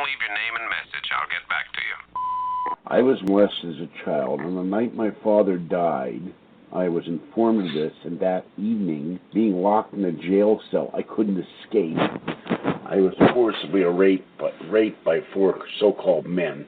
and leave your name and message. I'll get back to you. I was molested as a child. On the night my father died, I was informed of this, and that evening, being locked in a jail cell, I couldn't escape. I was forcibly raped by 4 so-called men.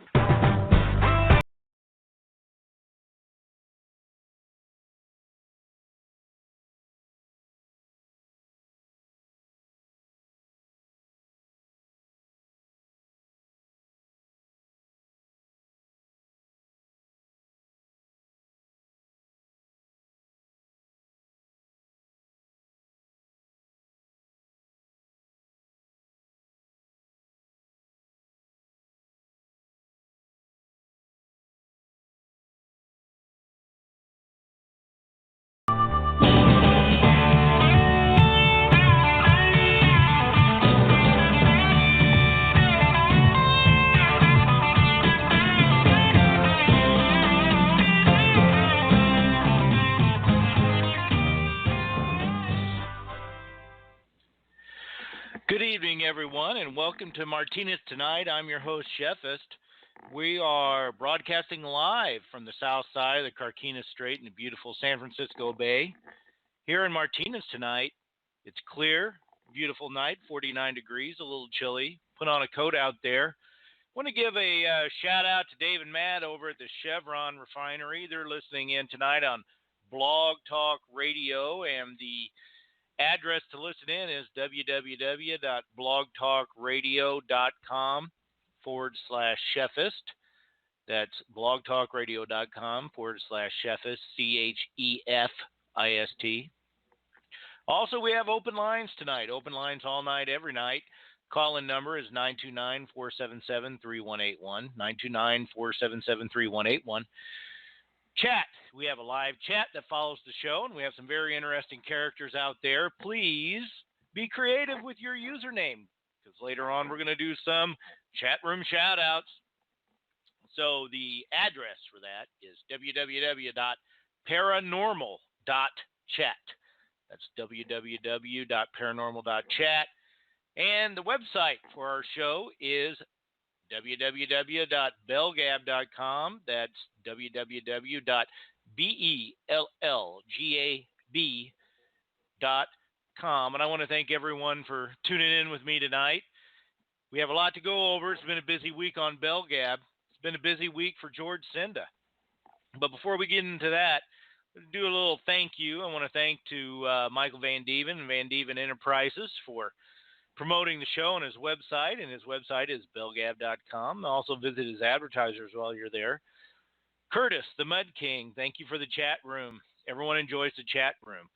Good evening, everyone, and welcome to Martinez Tonight. I'm your host, Chefist. We are broadcasting live from the south side of the Carquinez Strait in the beautiful San Francisco Bay. Here in Martinez tonight, it's clear, beautiful night, 49 degrees, a little chilly. Put on a coat out there. Want to give a shout out to Dave and Matt over at the Chevron Refinery. They're listening in tonight on Blog Talk Radio, and the address to listen in is www.blogtalkradio.com/chefist. That's blogtalkradio.com/chefist, CHEFIST. Also, we have open lines tonight. Open lines all night, every night. Call-in number is 929-477-3181, 929-477-3181. Chat. We have a live chat that follows the show, and we have some very interesting characters out there. Please be creative with your username, because later on we're going to do some chat room shout-outs. So the address for that is www.paranormal.chat. That's www.paranormal.chat. And the website for our show is www.bellgab.com. That's www.bellgab.com. And I want to thank everyone for tuning in with me tonight. We have a lot to go over. It's been a busy week on BellGab. It's been a busy week for George Senda. But before we get into that, let's do a little thank you. I want to thank to Michael Van Dieven and Van Dieven Enterprises for promoting the show on his website, and his website is bellgab.com. Also visit his advertisers while you're there. Curtis, the Mud King, thank you for the chat room. Everyone enjoys the chat room.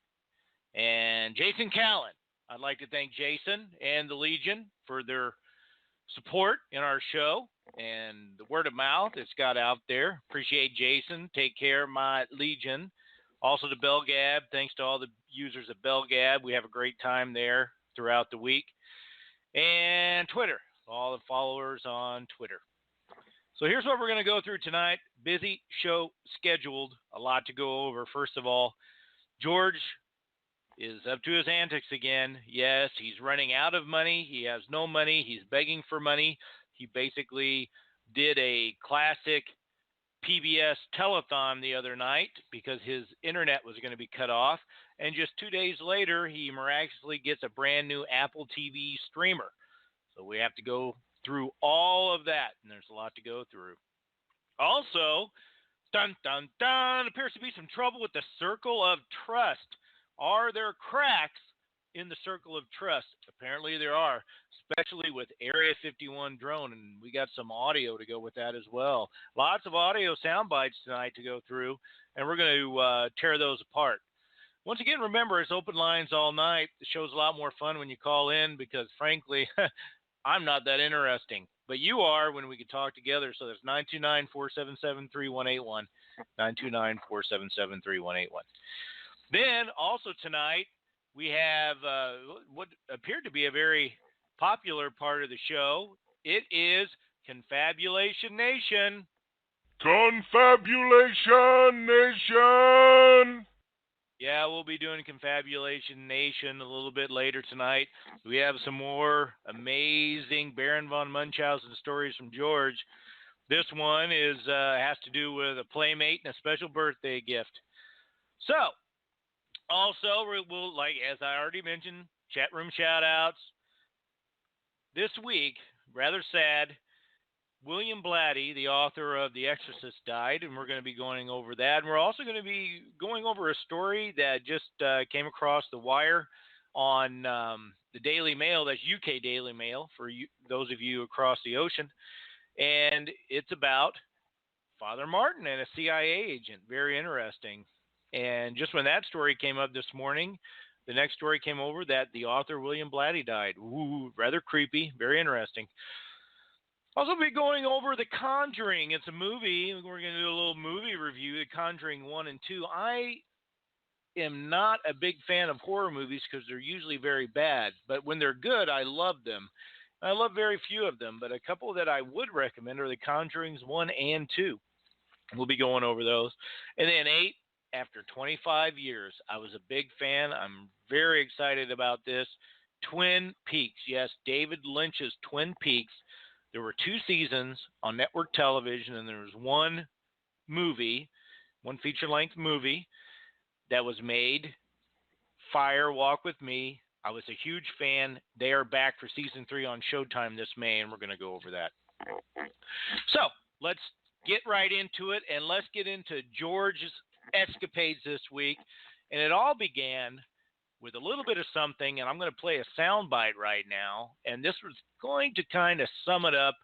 And Jason Callan, I'd like to thank Jason and the Legion for their support in our show and the word of mouth it's got out there. Appreciate Jason. Take care, my Legion. Also to BellGab, thanks to all the users of BellGab. We have a great time there throughout the week. And Twitter, all the followers on Twitter. So here's what we're going to go through tonight. Busy show scheduled, a lot to go over. First of all, George is up to his antics again. Yes, he's running out of money. He has no money. He's begging for money. He basically did a classic PBS telethon the other night because his internet was going to be cut off. And just 2 days later, he miraculously gets a brand new Apple TV streamer. So we have to go through all of that, and there's a lot to go through. Also, dun, dun, dun, appears to be some trouble with the circle of trust. Are there cracks in the circle of trust? Apparently there are, especially with Area 51 drone, and we got some audio to go with that as well. Lots of audio sound bites tonight to go through, and we're going to tear those apart. Once again, remember, it's open lines all night. The show's a lot more fun when you call in because, frankly, I'm not that interesting. But you are when we can talk together. So there's 929-477-3181, 929-477-3181. Then, also tonight, we have what appeared to be a very popular part of the show. It is Confabulation Nation. Confabulation Nation! Yeah, we'll be doing Confabulation Nation a little bit later tonight. We have some more amazing Baron von Munchhausen stories from George. This one is has to do with a playmate and a special birthday gift. So, also, we'll, like as I already mentioned, chat room shout outs. This week, rather sad, William Blatty, the author of The Exorcist, died, and we're going to be going over that. And we're also going to be going over a story that just came across the wire on the Daily Mail. That's UK Daily Mail for you, those of you across the ocean. And it's about Father Martin and a CIA agent. Very interesting. And just when that story came up this morning, the next story came over that the author, William Blatty, died. Ooh, rather creepy. Very interesting. Also be going over The Conjuring. It's a movie. We're going to do a little movie review, The Conjuring 1 and 2. I am not a big fan of horror movies because they're usually very bad. But when they're good, I love them. I love very few of them, but a couple that I would recommend are The Conjurings 1 and 2. We'll be going over those. And then 8, after 25 years, I was a big fan. I'm very excited about this. Twin Peaks. Yes, David Lynch's Twin Peaks. There were 2 seasons on network television, and there was one movie, one feature-length movie that was made, Fire Walk With Me. I was a huge fan. They are back for season 3 on Showtime this May, and we're going to go over that. So let's get right into it, and let's get into George's escapades this week. And it all began with a little bit of something, and I'm going to play a soundbite right now, and this was going to kind of sum it up,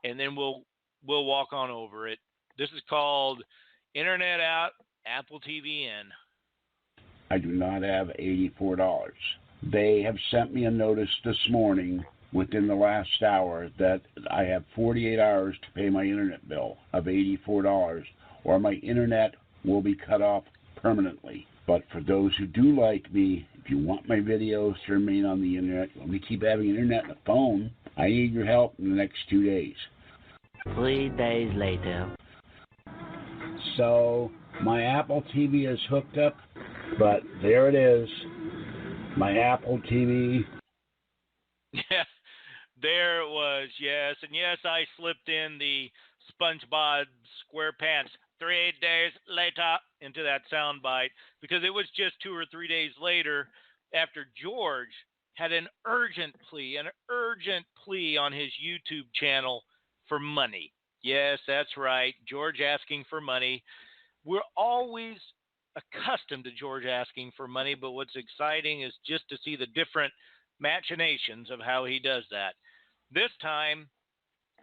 and then we'll walk on over it. This is called Internet Out, Apple TV In. I do not have $84. They have sent me a notice this morning within the last hour that I have 48 hours to pay my internet bill of $84, or my internet will be cut off permanently. But for those who do like me, if you want my videos to remain on the internet, you want me to keep having internet and a phone, I need your help in the next 2 days. 3 days later. So my Apple TV is hooked up, but there it is. My Apple TV. Yeah, there it was, yes. And yes, I slipped in the SpongeBob SquarePants 3 days later into that soundbite because it was just 2 or 3 days later after George had an urgent plea on his YouTube channel for money. Yes, that's right. George asking for money. We're always accustomed to George asking for money, but what's exciting is just to see the different machinations of how he does that. This time,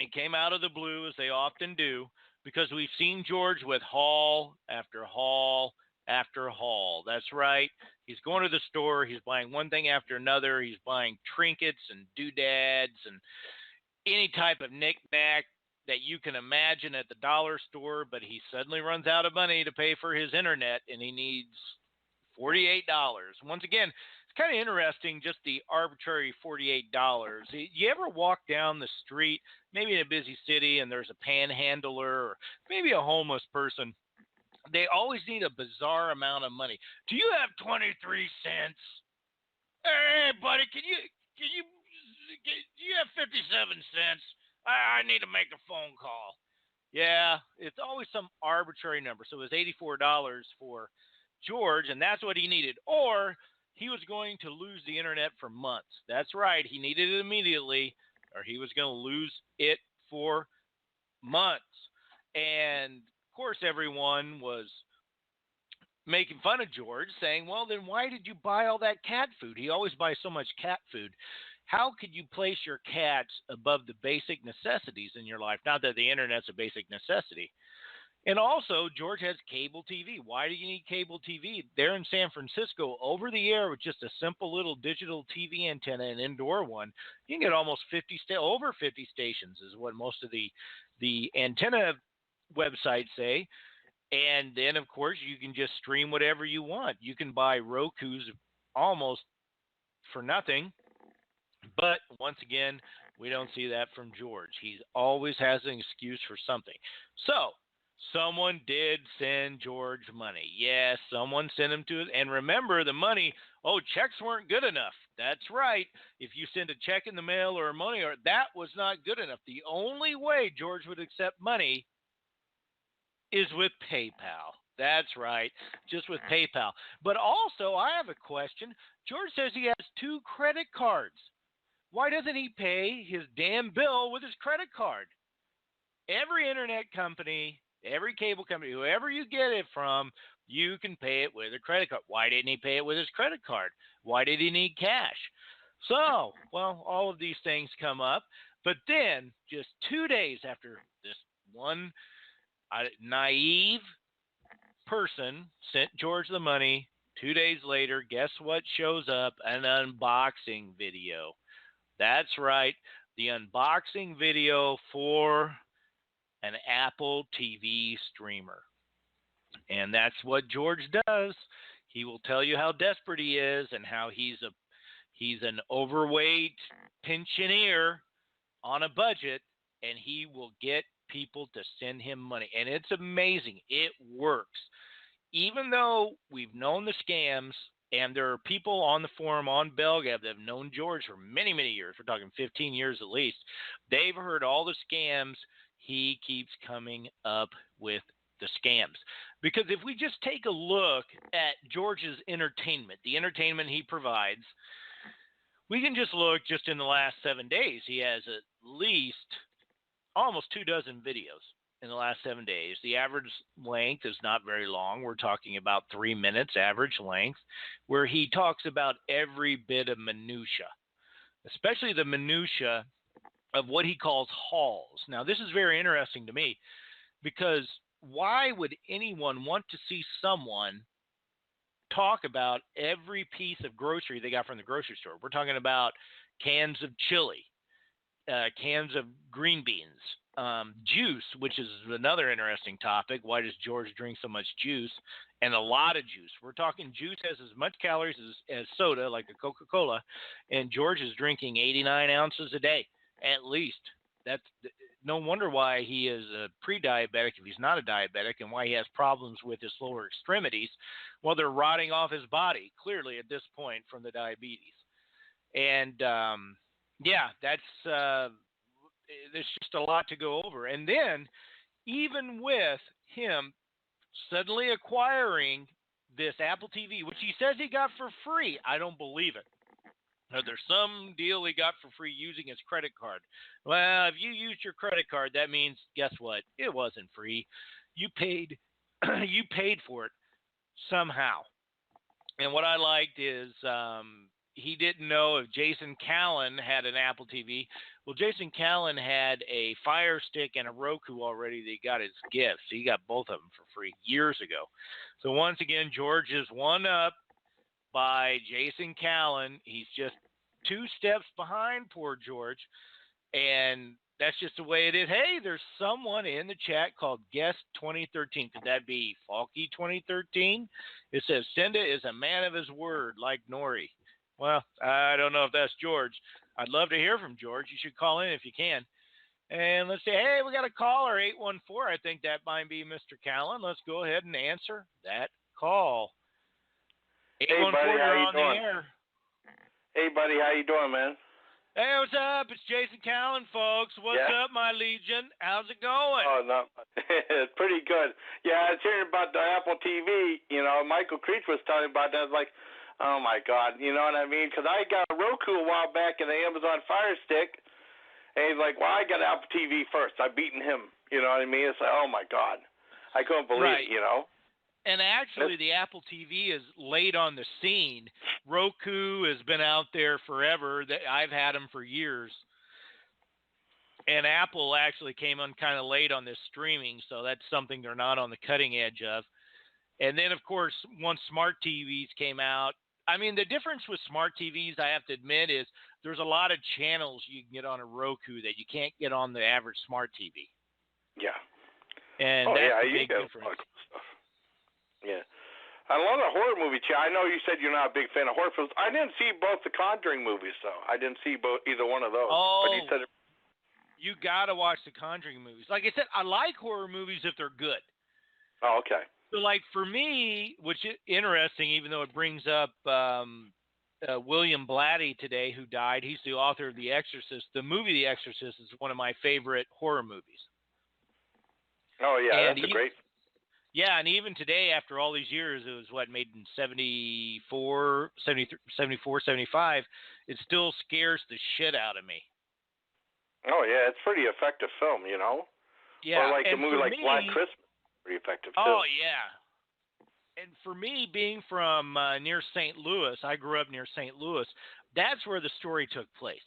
it came out of the blue, as they often do, because we've seen George with haul after haul after haul. That's right. He's going to the store. He's buying one thing after another. He's buying trinkets and doodads and any type of knick-knack that you can imagine at the dollar store, but he suddenly runs out of money to pay for his internet, and he needs $48. Once again, it's kind of interesting, just the arbitrary $48. You ever walk down the street, maybe in a busy city, and there's a panhandler or maybe a homeless person? They always need a bizarre amount of money. Do you have 23 cents? Hey, buddy, do you have 57 cents? I need to make a phone call. Yeah, it's always some arbitrary number. So it was $84 for George, and that's what he needed. Or he was going to lose the internet for months. That's right. He needed it immediately, or he was going to lose it for months. And, of course, everyone was making fun of George, saying, well, then why did you buy all that cat food? He always buys so much cat food. How could you place your cats above the basic necessities in your life? Not that the internet's a basic necessity. And also, George has cable TV. Why do you need cable TV? There in San Francisco, over the air with just a simple little digital TV antenna, an indoor one, you can get almost over 50 stations is what most of the antenna websites say. And then, of course, you can just stream whatever you want. You can buy Roku's almost for nothing. But once again, we don't see that from George. He always has an excuse for something. So Someone did send George money. Yes, someone sent him to it. And remember, the money, checks weren't good enough. That's right. If you send a check in the mail or money, that was not good enough. The only way George would accept money is with PayPal. That's right, just with PayPal. But also, I have a question. George says he has 2 credit cards. Why doesn't he pay his damn bill with his credit card? Every internet company, every cable company, whoever you get it from, you can pay it with a credit card. Why didn't he pay it with his credit card? Why did he need cash? So, well, all of these things come up. But then, just 2 days after this one naive person sent George the money, 2 days later, guess what shows up? An unboxing video. That's right, the unboxing video for an Apple TV streamer. And that's what George does. He will tell you how desperate he is and how he's an overweight pensioner on a budget, and he will get people to send him money. And it's amazing. It works. Even though we've known the scams, and there are people on the forum on Belgab that have known George for many, many years. We're talking 15 years at least. They've heard all the scams. He keeps coming up with the scams. Because if we just take a look at George's entertainment, the entertainment he provides, we can just look just in the last 7 days. He has at least almost 24 videos in the last 7 days. The average length is not very long. We're talking about 3 minutes average length, where he talks about every bit of minutia, especially the minutia of what he calls hauls. Now, this is very interesting to me, because why would anyone want to see someone talk about every piece of grocery they got from the grocery store? We're talking about cans of chili, cans of green beans, juice, which is another interesting topic. Why does George drink so much juice? And a lot of juice. We're talking juice has as much calories as soda, like a Coca-Cola, and George is drinking 89 ounces a day, at least. That's no wonder why he is a pre-diabetic if he's not a diabetic, and why he has problems with his lower extremities. Well, they're rotting off his body, clearly, at this point from the diabetes. And, yeah, there's just a lot to go over. And then, even with him suddenly acquiring this Apple TV, which he says he got for free, I don't believe it. Now, there's some deal he got for free using his credit card. Well, if you used your credit card, that means, guess what? It wasn't free. You paid for it somehow. And what I liked is he didn't know if Jason Callan had an Apple TV. Well, Jason Callan had a Fire Stick and a Roku already that he got as gifts. He got both of them for free years ago. So once again, George is one up by Jason Callan. He's just 2 steps behind poor George, and that's just the way it is. Hey, there's someone in the chat called Guest 2013. Could that be Falky 2013? It says Senda is a man of his word, like Nori. Well, I don't know if that's George. I'd love to hear from George. You should call in if you can. And let's say, hey, we got a caller, 814. I think that might be Mr. Callan. Let's go ahead and answer that call. 814, hey, buddy, you're on the air. Hey, buddy, how you doing, man? Hey, what's up? It's Jason Callan, folks. What's up, my legion? How's it going? Oh, no, it's pretty good. Yeah, I was hearing about the Apple TV. You know, Michael Creech was talking about that. I was like, oh, my God. You know what I mean? Because I got a Roku a while back and the Amazon Fire Stick. And he's like, well, I got Apple TV first. I've beaten him. You know what I mean? It's like, oh, my God. I couldn't believe it, you know? And actually, the Apple TV is late on the scene. Roku has been out there forever. I've had them for years. And Apple actually came on kind of late on this streaming, so that's something they're not on the cutting edge of. And then, of course, once smart TVs came out, I mean, the difference with smart TVs, I have to admit, is there's a lot of channels you can get on a Roku that you can't get on the average smart TV. Yeah. And that's a big difference. Yeah. A lot of horror movies. I know you said you're not a big fan of horror films. I didn't see both the Conjuring movies, though. I didn't see either one of those. Oh, but you said You got to watch the Conjuring movies. Like I said, I like horror movies if they're good. Oh, okay. So, like, for me, which is interesting, even though it brings up William Blatty today, who died. He's the author of The Exorcist. The movie The Exorcist is one of my favorite horror movies. Oh, yeah, And that's a great... Yeah, and even today, after all these years, it was, made in 74, 75, it still scares the shit out of me. Oh, yeah, it's a pretty effective film, you know? Yeah. Or like a movie like Black Christmas, pretty effective, too. Oh, yeah. And for me, being from near St. Louis, I grew up near St. Louis, that's where the story took place.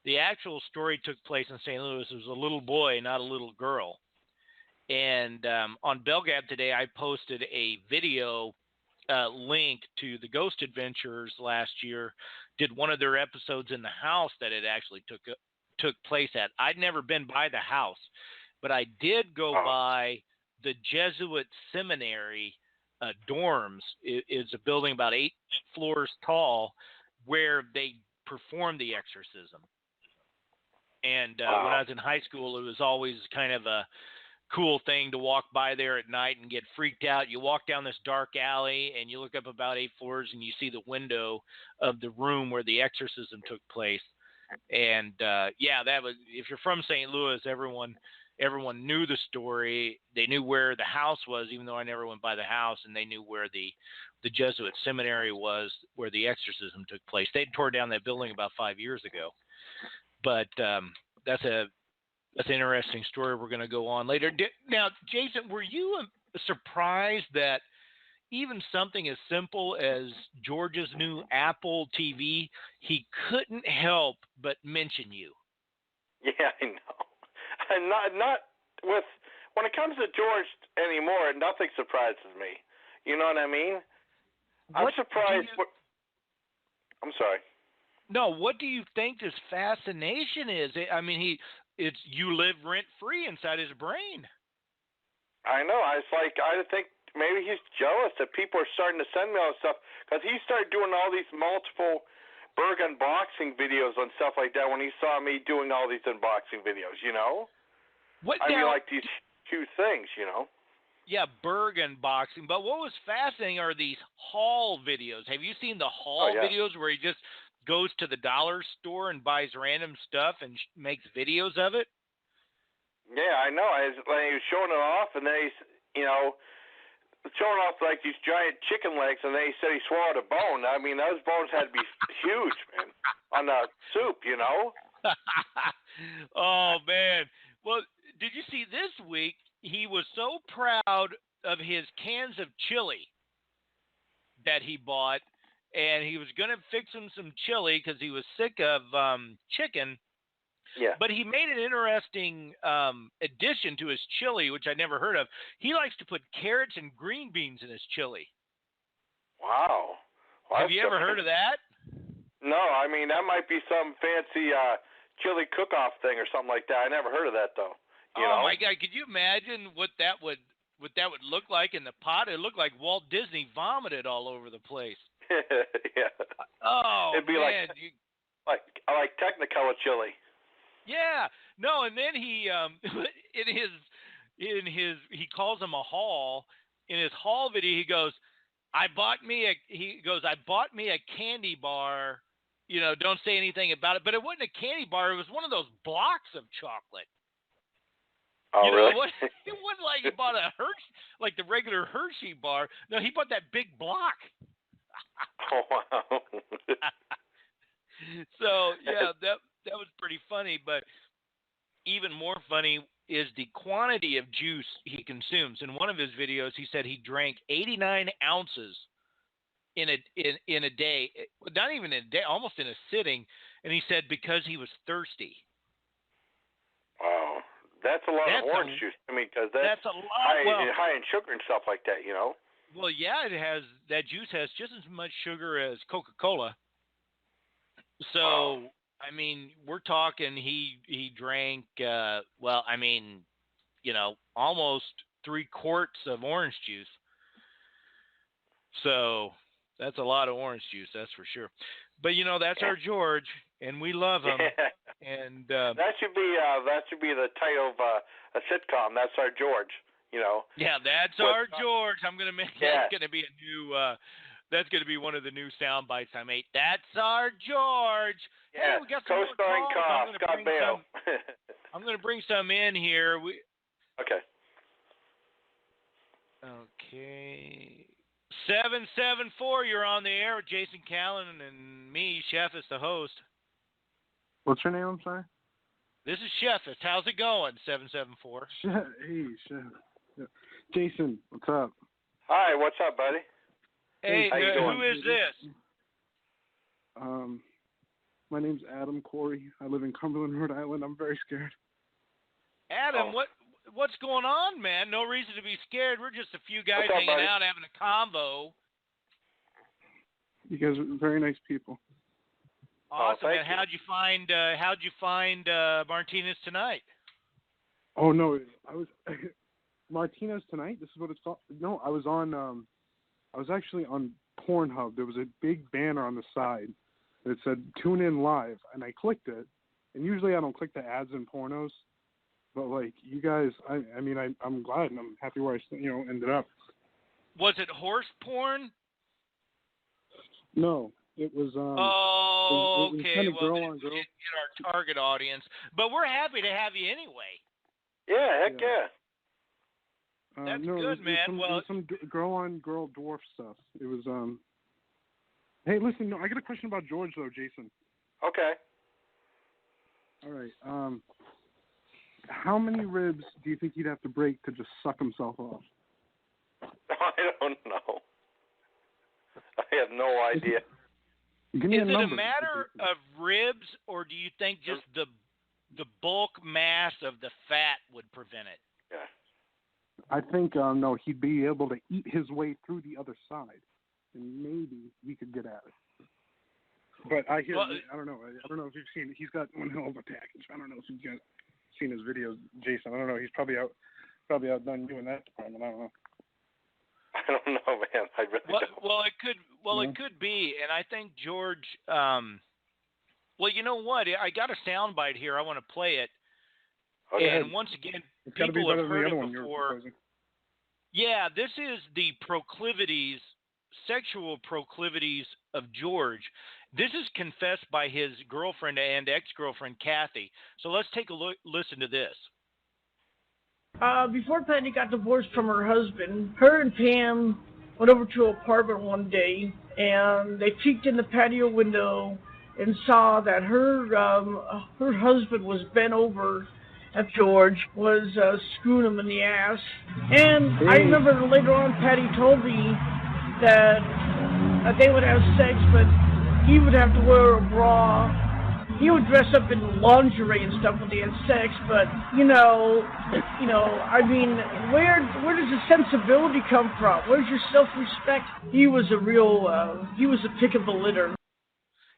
The actual story took place in St. Louis. It was a little boy, not a little girl. And on Belgab today, I posted a video link to the Ghost Adventures last year. Did one of their episodes in the house that it actually took place at. I'd never been by the house, but I did go by the Jesuit Seminary dorms. It's a building about 8 floors tall where they performed the exorcism. And when I was in high school, it was always kind of a cool thing to walk by there at night and get freaked out. You walk down this dark alley and you look up about 8 floors and you see the window of the room where the exorcism took place. And yeah, that was, if you're from St. Louis, everyone knew the story. They knew where the house was, even though I never went by the house, and they knew where the Jesuit seminary was, where the exorcism took place. They tore down that building about 5 years ago. But that's an interesting story we're going to go on later. Now, Jason, were you surprised that even something as simple as George's new Apple TV, he couldn't help but mention you? Yeah, I know. And not with, when it comes to George anymore, nothing surprises me. You know what I mean? I'm surprised. I'm sorry. No, what do you think his fascination is? I mean, you live rent free inside his brain. I know. I think maybe he's jealous that people are starting to send me all this stuff, because he started doing all these multiple Berg unboxing videos and stuff like that when he saw me doing all these unboxing videos, you know? I mean, like these two things, you know? Yeah, Berg unboxing. But what was fascinating are these haul videos. Have you seen the haul videos where he just goes to the dollar store and buys random stuff and makes videos of it? Yeah, I know. He was showing it off, and then he's, you know, showing off like these giant chicken legs, and then he said he swallowed a bone. I mean, those bones had to be huge, man, on the soup, you know? Oh, man. Well, did you see this week, he was so proud of his cans of chili that he bought, and he was going to fix him some chili because he was sick of chicken. Yeah. But he made an interesting addition to his chili, which I never heard of. He likes to put carrots and green beans in his chili. Wow. Well, have you ever heard of that? No, I mean, that might be some fancy chili cook-off thing or something like that. I never heard of that, though. You know? My God, could you imagine what that would look like in the pot? It looked like Walt Disney vomited all over the place. Yeah. Oh, it'd be man. like Technicolor chili. Yeah. No, and then he he calls him a haul. In his haul video, he goes, I bought me a candy bar. You know, don't say anything about it. But it wasn't a candy bar. It was one of those blocks of chocolate. Oh, you know, really? It wasn't like he bought a Hershey, like the regular Hershey bar. No, he bought that big block. Oh, wow. So, yeah, that was pretty funny. But even more funny is the quantity of juice he consumes. In one of his videos, he said he drank 89 ounces in a day, not even in a day, almost in a sitting. And he said because he was thirsty. Wow. That's a lot of orange juice. I mean, because that's a lot, high in sugar and stuff like that, you know? Well, yeah, that juice has just as much sugar as Coca-Cola. So, wow. I mean, we're talking he drank, I mean, you know, almost 3 quarts of orange juice. So that's a lot of orange juice, that's for sure. But, you know, that's our George. and we love them. Yeah. And that should be the title of a sitcom. That's our George. Yeah, that's our George. I'm gonna make yeah. that's gonna be a new. That's gonna be one of the new sound bites I made. That's our George. Yeah. Hey, we got some more Co-starring calls. Scott Bale. I'm gonna bring some in here. Okay. Okay. 774. You're on the air with Jason Callan and me, Chef, is the host. What's your name? I'm sorry. This is Chefist. How's it going? 774. Hey, Chef. Yeah. Jason, what's up? Hi, what's up, buddy? Hey, how you doing? Who is this? My name's Adam Corey. I live in Cumberland, Rhode Island. I'm very scared. Adam, what's going on, man? No reason to be scared. We're just a few guys What's up, hanging buddy? out having a convo. You guys are very nice people. Awesome, man. thank you. How'd you find Martinez tonight? Oh no, I was Martinez tonight. This is what it's called. No, I was actually on Pornhub. There was a big banner on the side that said "Tune in live," and I clicked it. And usually I don't click the ads in pornos, but like you guys, I'm glad and I'm happy where I ended up. Was it horse porn? No, it was. Oh, it was okay. kind of Well, girl then on girl. we didn't get our target audience, but we're happy to have you anyway. Yeah, heck yeah. That's no, good, man. It was some girl on girl dwarf stuff. It was Hey, listen, no, I got a question about George though, Jason. Okay. All right. How many ribs do you think he'd have to break to just suck himself off? I don't know. I have no idea. Give me Is a it number. a matter of ribs, or do you think just the bulk mass of the fat would prevent it? Yeah. I think no, he'd be able to eat his way through the other side, and maybe we could get at it. But I hear, I don't know if you've seen. He's got one hell of a package. I don't know if you've seen his videos, Jason. I don't know. He's probably outdone you in that department. I don't know. I don't know, man. I really don't. Well, it could. Well, it could be, and I think George. Well, you know what? I got a soundbite here. I want to play it. Okay. And once again, It's got to be people better have than the heard other it one you're before. proposing. Yeah, this is the sexual proclivities of George. This is confessed by his girlfriend and ex-girlfriend, Kathy. So let's take a listen to this. Before Patty got divorced from her husband, her and Pam went over to an apartment one day, and they peeked in the patio window and saw that her husband was bent over at George, was screwing him in the ass. And I remember later on Patty told me that they would have sex, but he would have to wear a bra. He would dress up in lingerie and stuff when they had sex, but I mean, where does the sensibility come from? Where's your self-respect? He was a pick of the litter.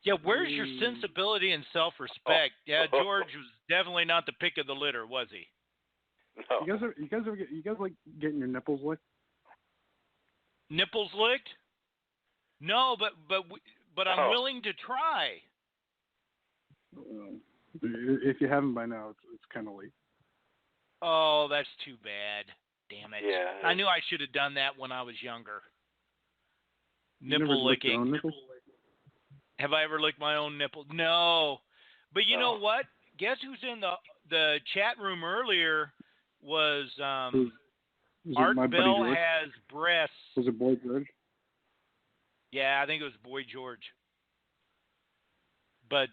Yeah, where's your sensibility and self-respect? Yeah, George was definitely not the pick of the litter, was he? No. You guys like getting your nipples licked? Nipples licked? No, but I'm willing to try. If you haven't by now, it's kind of late. Oh, that's too bad. Damn it. Yeah. I knew I should have done that when I was younger. You never Nipple licked your licking. own nipples? Have I ever licked my own nipple? No. But you know what? Guess who's in the chat room earlier was Art my buddy Bell George? has breasts. Was it Boy George? Yeah, I think it was Boy George. But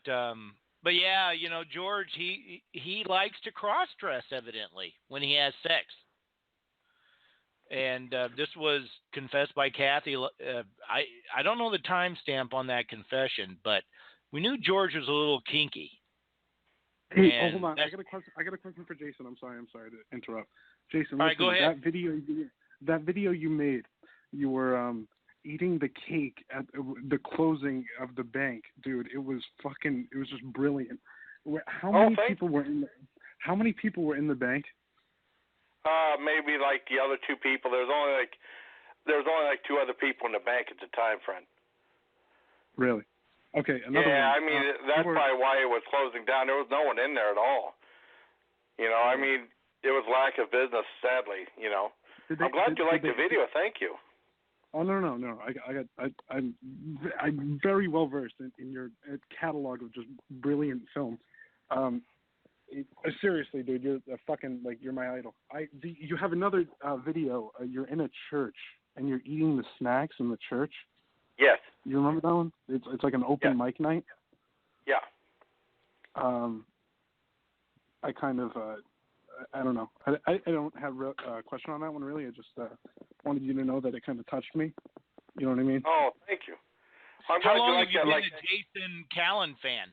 yeah, George, he likes to cross-dress, evidently, when he has sex. And this was confessed by Kathy. I don't know the timestamp on that confession, but we knew George was a little kinky. Hey, hold on. I got a question for Jason. I'm sorry to interrupt. Jason, all right, go ahead. That video you made, you were eating the cake at the closing of the bank, dude. It was just brilliant. How many people were in the bank? Maybe like the other two people. There was only like two other people in the bank at the time, friend. Really? Okay, another one. Yeah, I mean, that's probably why it was closing down. There was no one in there at all. I mean, it was lack of business, sadly, I'm glad you liked the video. Thank you. Oh, no. I'm very well versed in your catalog of just brilliant films. Seriously, dude, you're a fucking, you're my idol. You have another video. You're in a church and you're eating the snacks in the church. Yes. You remember that one? It's like an open mic night. Yeah. I kind of, I don't know. I don't have a question on that one, really. I just wanted you to know that it kind of touched me. You know what I mean? Oh, thank you. I'm How glad long you have like you that. been a Jason Callan fan?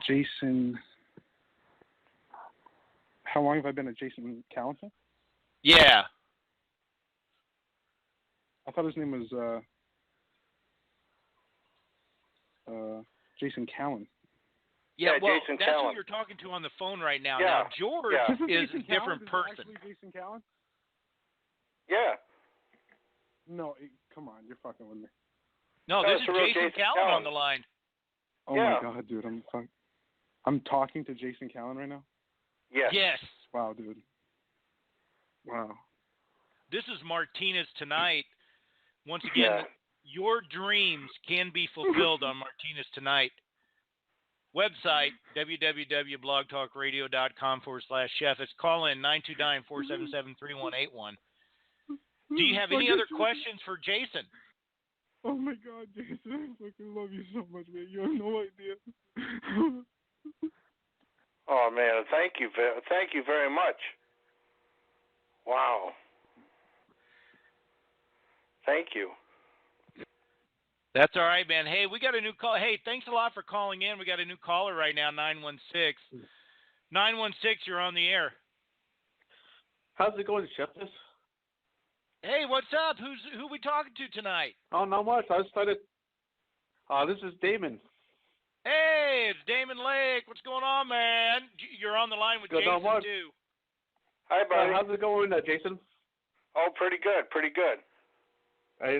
Jason. How long have I been a Jason Callan fan? Yeah. I thought his name was Jason Callan. Yeah, well, Jason that's Callan. who you're talking to on the phone right now. Yeah. Now, George is a different person. Is it actually Jason Callan? Yeah. No, come on, you're fucking with me. No, No, this it's is a real Jason Jason Callan on Callan. the line. Oh Yeah. my god, dude, I'm talking to Jason Callan right now. Yes. Yes. Wow, dude. Wow. This is Martinez Tonight. Once again, your dreams can be fulfilled on Martinez Tonight. Website, www.blogtalkradio.com/chef. It's call in 929-477-3181. Do you have any other questions for Jason? Oh my god, Jason, I fucking love you so much, man. You have no idea. Oh, man, thank you very much. Wow. Thank you. That's all right, man. Hey, we got a new call. Hey, thanks a lot for calling in. We got a new caller right now, 916. 916, you're on the air. How's it going, Chef? Hey, what's up? Who we talking to tonight? Oh, not much. I just started. This is Damon. Hey, it's Damon Lake. What's going on, man? You're on the line with Jason, too. Hi, buddy. How's it going, Jason? Oh, pretty good, pretty good.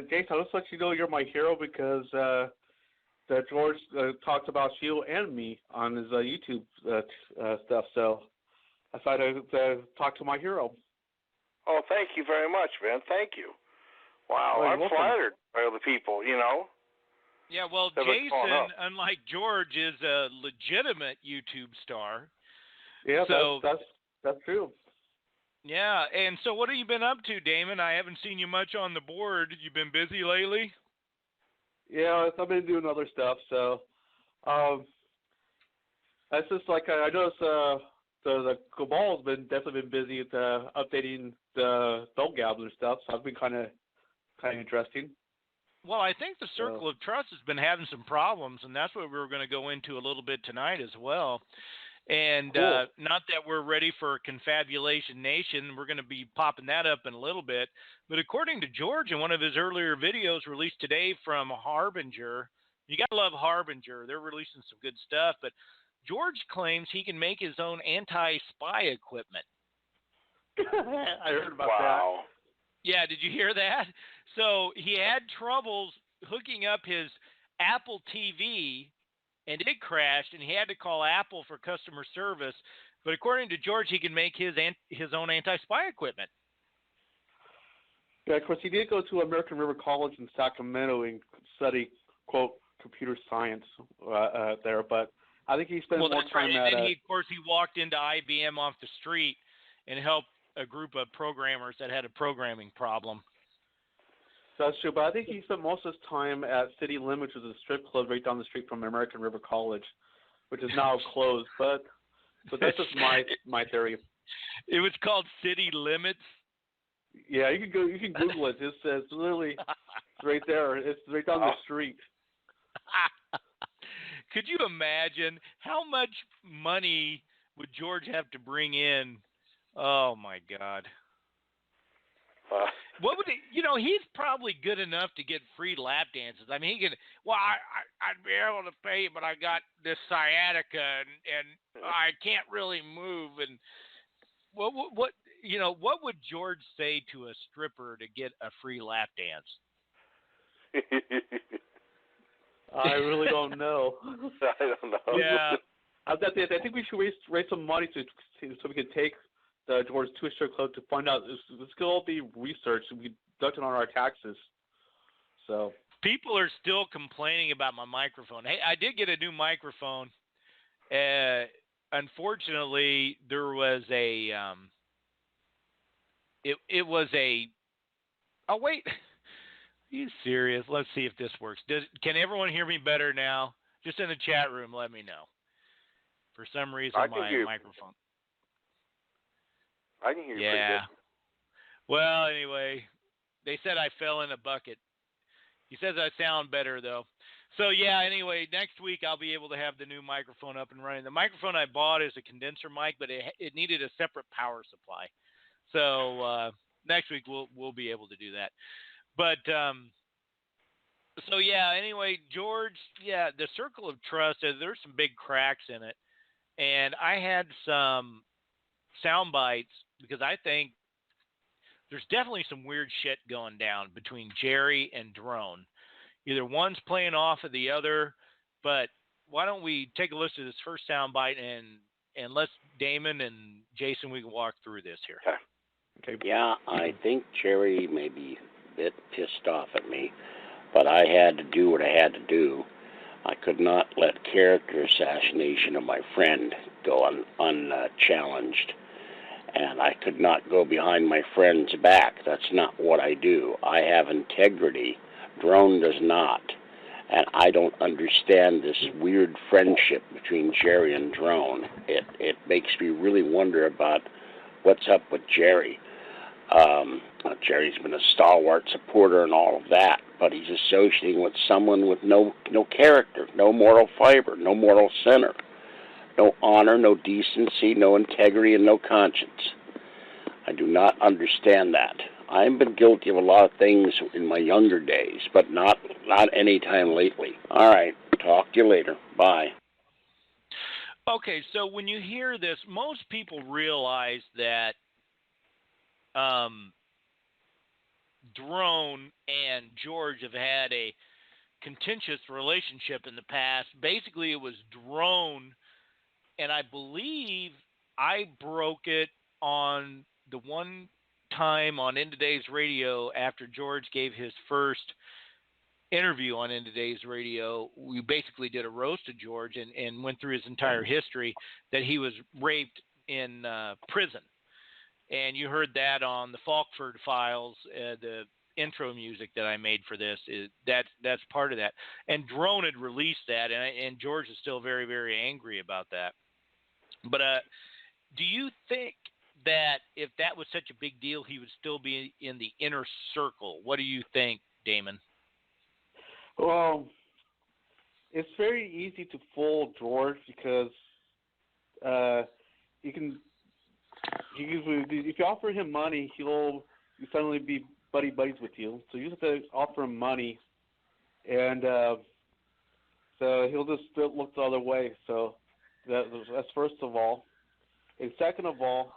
Jason, I'll just let you know you're my hero because that George talks about you and me on his YouTube stuff. So I thought I'd talk to my hero. Oh, thank you very much, man. Thank you. Wow, Oh, I'm welcome. flattered by other people, Yeah, well, Jason, unlike George, is a legitimate YouTube star. Yeah, so, that's true. Yeah, and so what have you been up to, Damon? I haven't seen you much on the board. You been busy lately? Yeah, I've been doing other stuff. So, that's just like I noticed. The Cabal's definitely been busy with updating the dog gabs and stuff. So I've been kind of interesting. Well, I think the Circle of Trust has been having some problems, and that's what we were going to go into a little bit tonight as well. And cool. Not that we're ready for Confabulation Nation. We're going to be popping that up in a little bit. But according to George, in one of his earlier videos released today from Harbinger, you got to love Harbinger. They're releasing some good stuff. But George claims he can make his own anti-spy equipment. I heard about wow. that. Yeah, did you hear that? So he had troubles hooking up his Apple TV, and it crashed, and he had to call Apple for customer service. But according to George, he can make his own anti-spy equipment. Yeah, of course, he did go to American River College in Sacramento and study, quote, computer science there. But I think he spent more time at at he walked into IBM off the street and helped a group of programmers that had a programming problem. That's true, but I think he spent most of his time at City Limits, which is a strip club right down the street from American River College, which is now closed. But that's just my theory. It was called City Limits. Yeah, you can Google it. It's literally right there. It's right down the street. Could you imagine how much money would George have to bring in? Oh my God. What would he's probably good enough to get free lap dances. I mean, he can. Well, I'd be able to pay, but I got this sciatica and I can't really move. And what would George say to a stripper to get a free lap dance? I really don't know. I don't know. Yeah. I think we should raise some money so we can take the George Twister Club to find out. This could all be research and we deduct it on our taxes. So People are still complaining about my microphone. Hey, I did get a new microphone. Unfortunately, there was a it was a. Oh wait, are you serious? Let's see if this works. Can everyone hear me better now? Just in the chat room, let me know. For some reason, my microphone. I can hear you pretty Yeah. good. Well, anyway, they said I fell in a bucket. He says I sound better though. So yeah, anyway, next week I'll be able to have the new microphone up and running. The microphone I bought is a condenser mic, but it needed a separate power supply. So next week we'll be able to do that. But so yeah, anyway, George, yeah, the circle of trust, there's some big cracks in it. And I had some sound bites because I think there's definitely some weird shit going down between Jerry and Drone. Either one's playing off of the other, but why don't we take a listen to this first soundbite and let's Damon and Jason, we can walk through this here. Okay. Yeah, I think Jerry may be a bit pissed off at me, but I had to do what I had to do. I could not let character assassination of my friend go unchallenged. And I could not go behind my friend's back. That's not what I do. I have integrity. Drone does not. And I don't understand this weird friendship between Jerry and Drone. It makes me really wonder about what's up with Jerry. Jerry's been a stalwart supporter and all of that, but he's associating with someone with no character, no moral fiber, no moral center. No honor, no decency, no integrity, and no conscience. I do not understand that. I've been guilty of a lot of things in my younger days, but not any time lately. All right, talk to you later. Bye. Okay, so when you hear this, most people realize that Drone and George have had a contentious relationship in the past. Basically, it was Drone. And I believe I broke it on the one time on In Today's Radio after George gave his first interview on In Today's Radio. We basically did a roast of George and went through his entire history that he was raped in prison. And you heard that on the Falkford Files, the intro music that I made for this. That's part of that. And Drone had released that, and George is still very, very angry about that. But do you think that if that was such a big deal, he would still be in the inner circle? What do you think, Damon? Well, it's very easy to fool George because if you offer him money, he'll suddenly be buddies with you. So you have to offer him money, and so he'll just look the other way. So that's first of all. And second of all,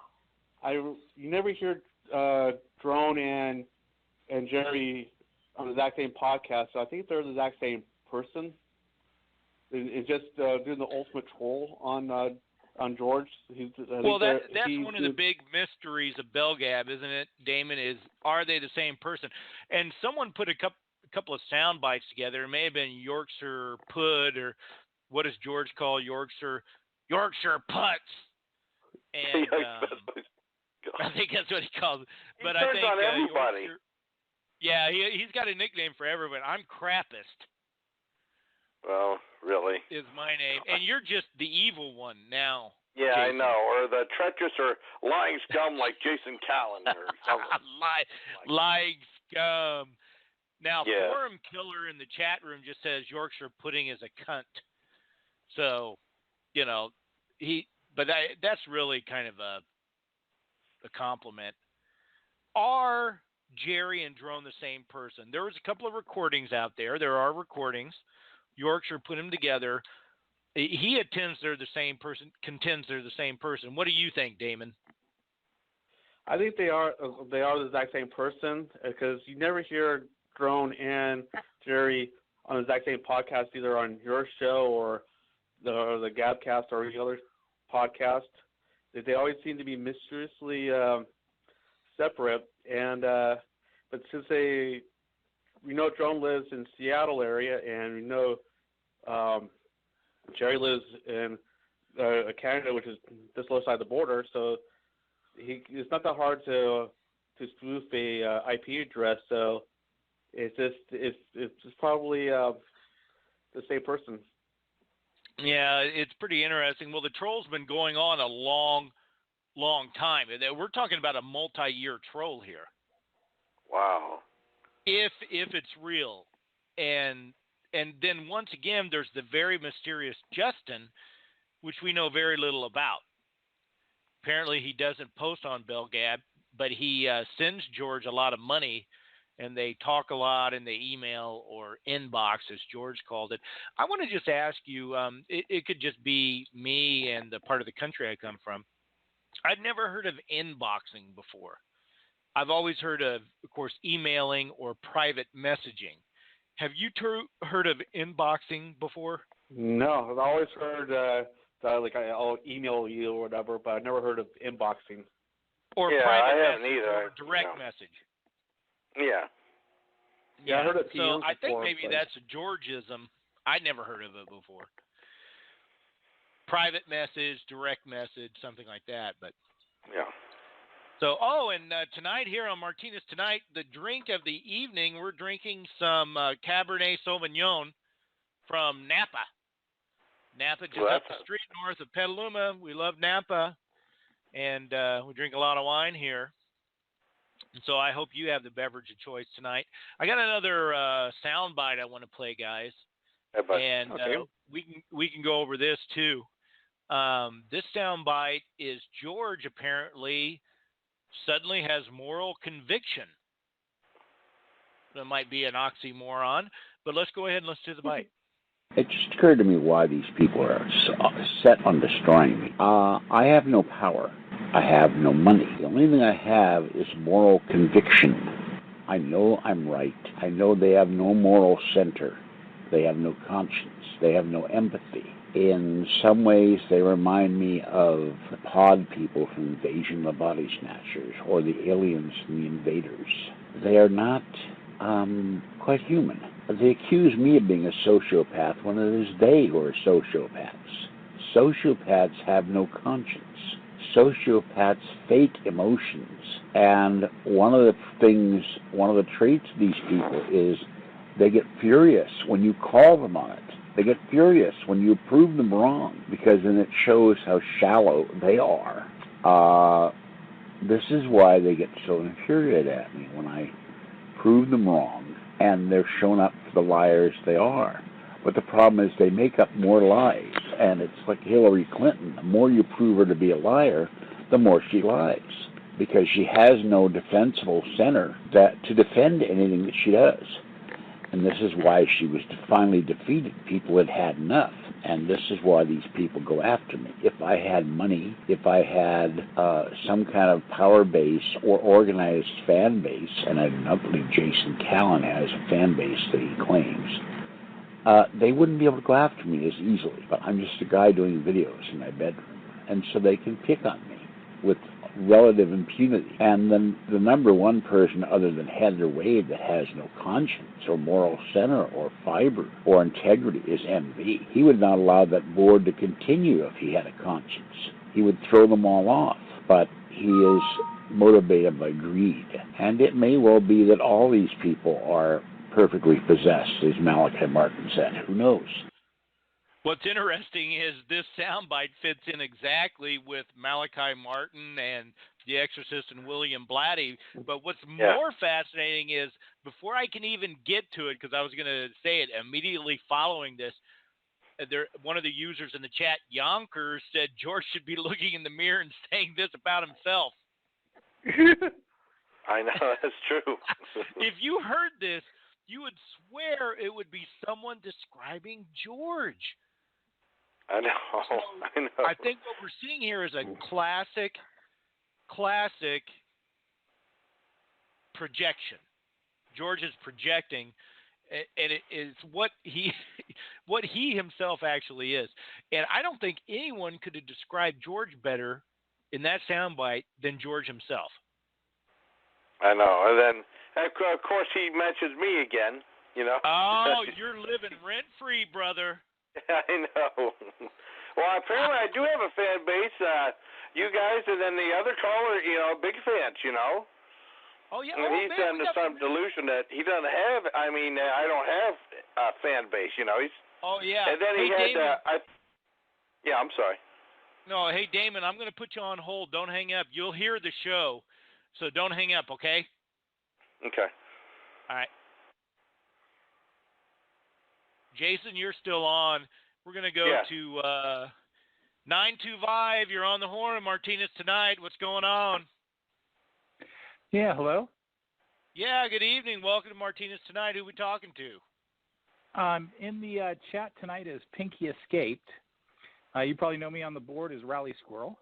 you never hear Drone and Jerry on the exact same podcast. So I think they're the exact same person. It's just doing the ultimate troll on George. Well, that's one of the big mysteries of Belgab, isn't it, Damon? Is are they the same person? And someone put a couple of sound bites together. It may have been Yorkshire Pud, or what does George call Yorkshire Putts. And I think that's what he calls it. But I think on everybody. Yeah, he's got a nickname for everyone. I'm Crappist. Well, really? Is my name. And you're just the evil one now. Yeah, Jason. I know. Or the treacherous or lying scum like Jason Callan or something. Lying scum. Now, Yeah. Forum Killer in the chat room just says Yorkshire Pudding is a cunt. So, that's really kind of a compliment. Are Jerry and Drone the same person? There was a couple of recordings out there. There are recordings. Yorkshire put them together. He contends they're the same person. What do you think, Damon? I think they are the exact same person because you never hear Drone and Jerry on the exact same podcast, either on your show or the Gabcast or any other podcast. They always seem to be mysteriously separate. And but since we know Drone lives in Seattle area, and we know Jerry lives in Canada, which is just other side of the border, so it's not that hard to spoof a IP address. So it's probably the same person. Yeah, it's pretty interesting. Well, the troll's been going on a long time. We're talking about a multi-year troll here. Wow. If it's real, and then once again, there's the very mysterious Justin, which we know very little about. Apparently, he doesn't post on BellGab, but he sends George a lot of money, and they talk a lot, and they email or inbox, as George called it. I want to just ask you, it could just be me and the part of the country I come from. I've never heard of inboxing before. I've always heard of course, emailing or private messaging. Have you heard of inboxing before? No, I've always heard that I'll email you or whatever, but I've never heard of inboxing. Or private message or direct message. Yeah. Yeah, I heard it. So I think maybe that's a Georgism. I'd never heard of it before. Private message, direct message, something like that. But yeah. So, and tonight here on Martinez Tonight, the drink of the evening, we're drinking some Cabernet Sauvignon from Napa. Napa, just up the street north of Petaluma. We love Napa, and we drink a lot of wine here. And so I hope you have the beverage of choice tonight. I got another sound bite I want to play, guys. And we can go over this too. This sound bite is George apparently suddenly has moral conviction. That might be an oxymoron, but let's go ahead and listen to the bite. It just occurred to me why these people are set on destroying me. I have no power. I have no money. The only thing I have is moral conviction. I know I'm right. I know they have no moral center. They have no conscience. They have no empathy. In some ways, they remind me of the pod people from Invasion of the Body Snatchers or the aliens from the Invaders. They are not quite human. They accuse me of being a sociopath when it is they who are sociopaths. Sociopaths have no conscience. Sociopaths fake emotions. And one of the traits of these people is they get furious when you call them on it. They get furious when you prove them wrong, because then it shows how shallow they are. This is why they get so infuriated at me when I prove them wrong and they're shown up for the liars they are. But the problem is they make up more lies, and it's like Hillary Clinton. The more you prove her to be a liar, the more she lies, because she has no defensible center to defend anything that she does. And this is why she was finally defeated. People had had enough. And this is why these people go after me. If I had money, if I had some kind of power base or organized fan base, and I don't believe Jason Callan has a fan base that he claims, they wouldn't be able to go after me as easily. But I'm just a guy doing videos in my bedroom. And so they can pick on me with relative impunity. And then the number one person other than Heather Wade that has no conscience or moral center or fiber or integrity is MV. He would not allow that board to continue if he had a conscience. He would throw them all off. But he is motivated by greed. And it may well be that all these people are perfectly possessed, as Malachi Martin said. Who knows? What's interesting is this soundbite fits in exactly with Malachi Martin and The Exorcist and William Blatty. But what's more fascinating is, before I can even get to it, because I was going to say it immediately following this, one of the users in the chat, Yonkers, said George should be looking in the mirror and saying this about himself. I know, that's true. If you heard this, you would swear it would be someone describing George. I know. So I know. I think what we're seeing here is a classic projection. George is projecting, and it is what he what he himself actually is. And I don't think anyone could have described George better in that soundbite than George himself. I know. And then, of course, he mentions me again, you know. Oh, you're living rent-free, brother. I know. Well, apparently I do have a fan base. You guys and then the other caller, you know, big fans, you know. Oh, yeah. And he's under some delusion that he doesn't have, I don't have a fan base, you know. Oh, yeah. And then he had, yeah, I'm sorry. No, hey, Damon, I'm going to put you on hold. Don't hang up. You'll hear the show, so don't hang up, okay? Okay. All right. Jason, you're still on. We're going to go to 925. You're on the horn, Martinez tonight. What's going on? Yeah, hello? Yeah, good evening. Welcome to Martinez tonight. Who we talking to? In the chat tonight is Pinky Escaped. You probably know me on the board as Rally Squirrel.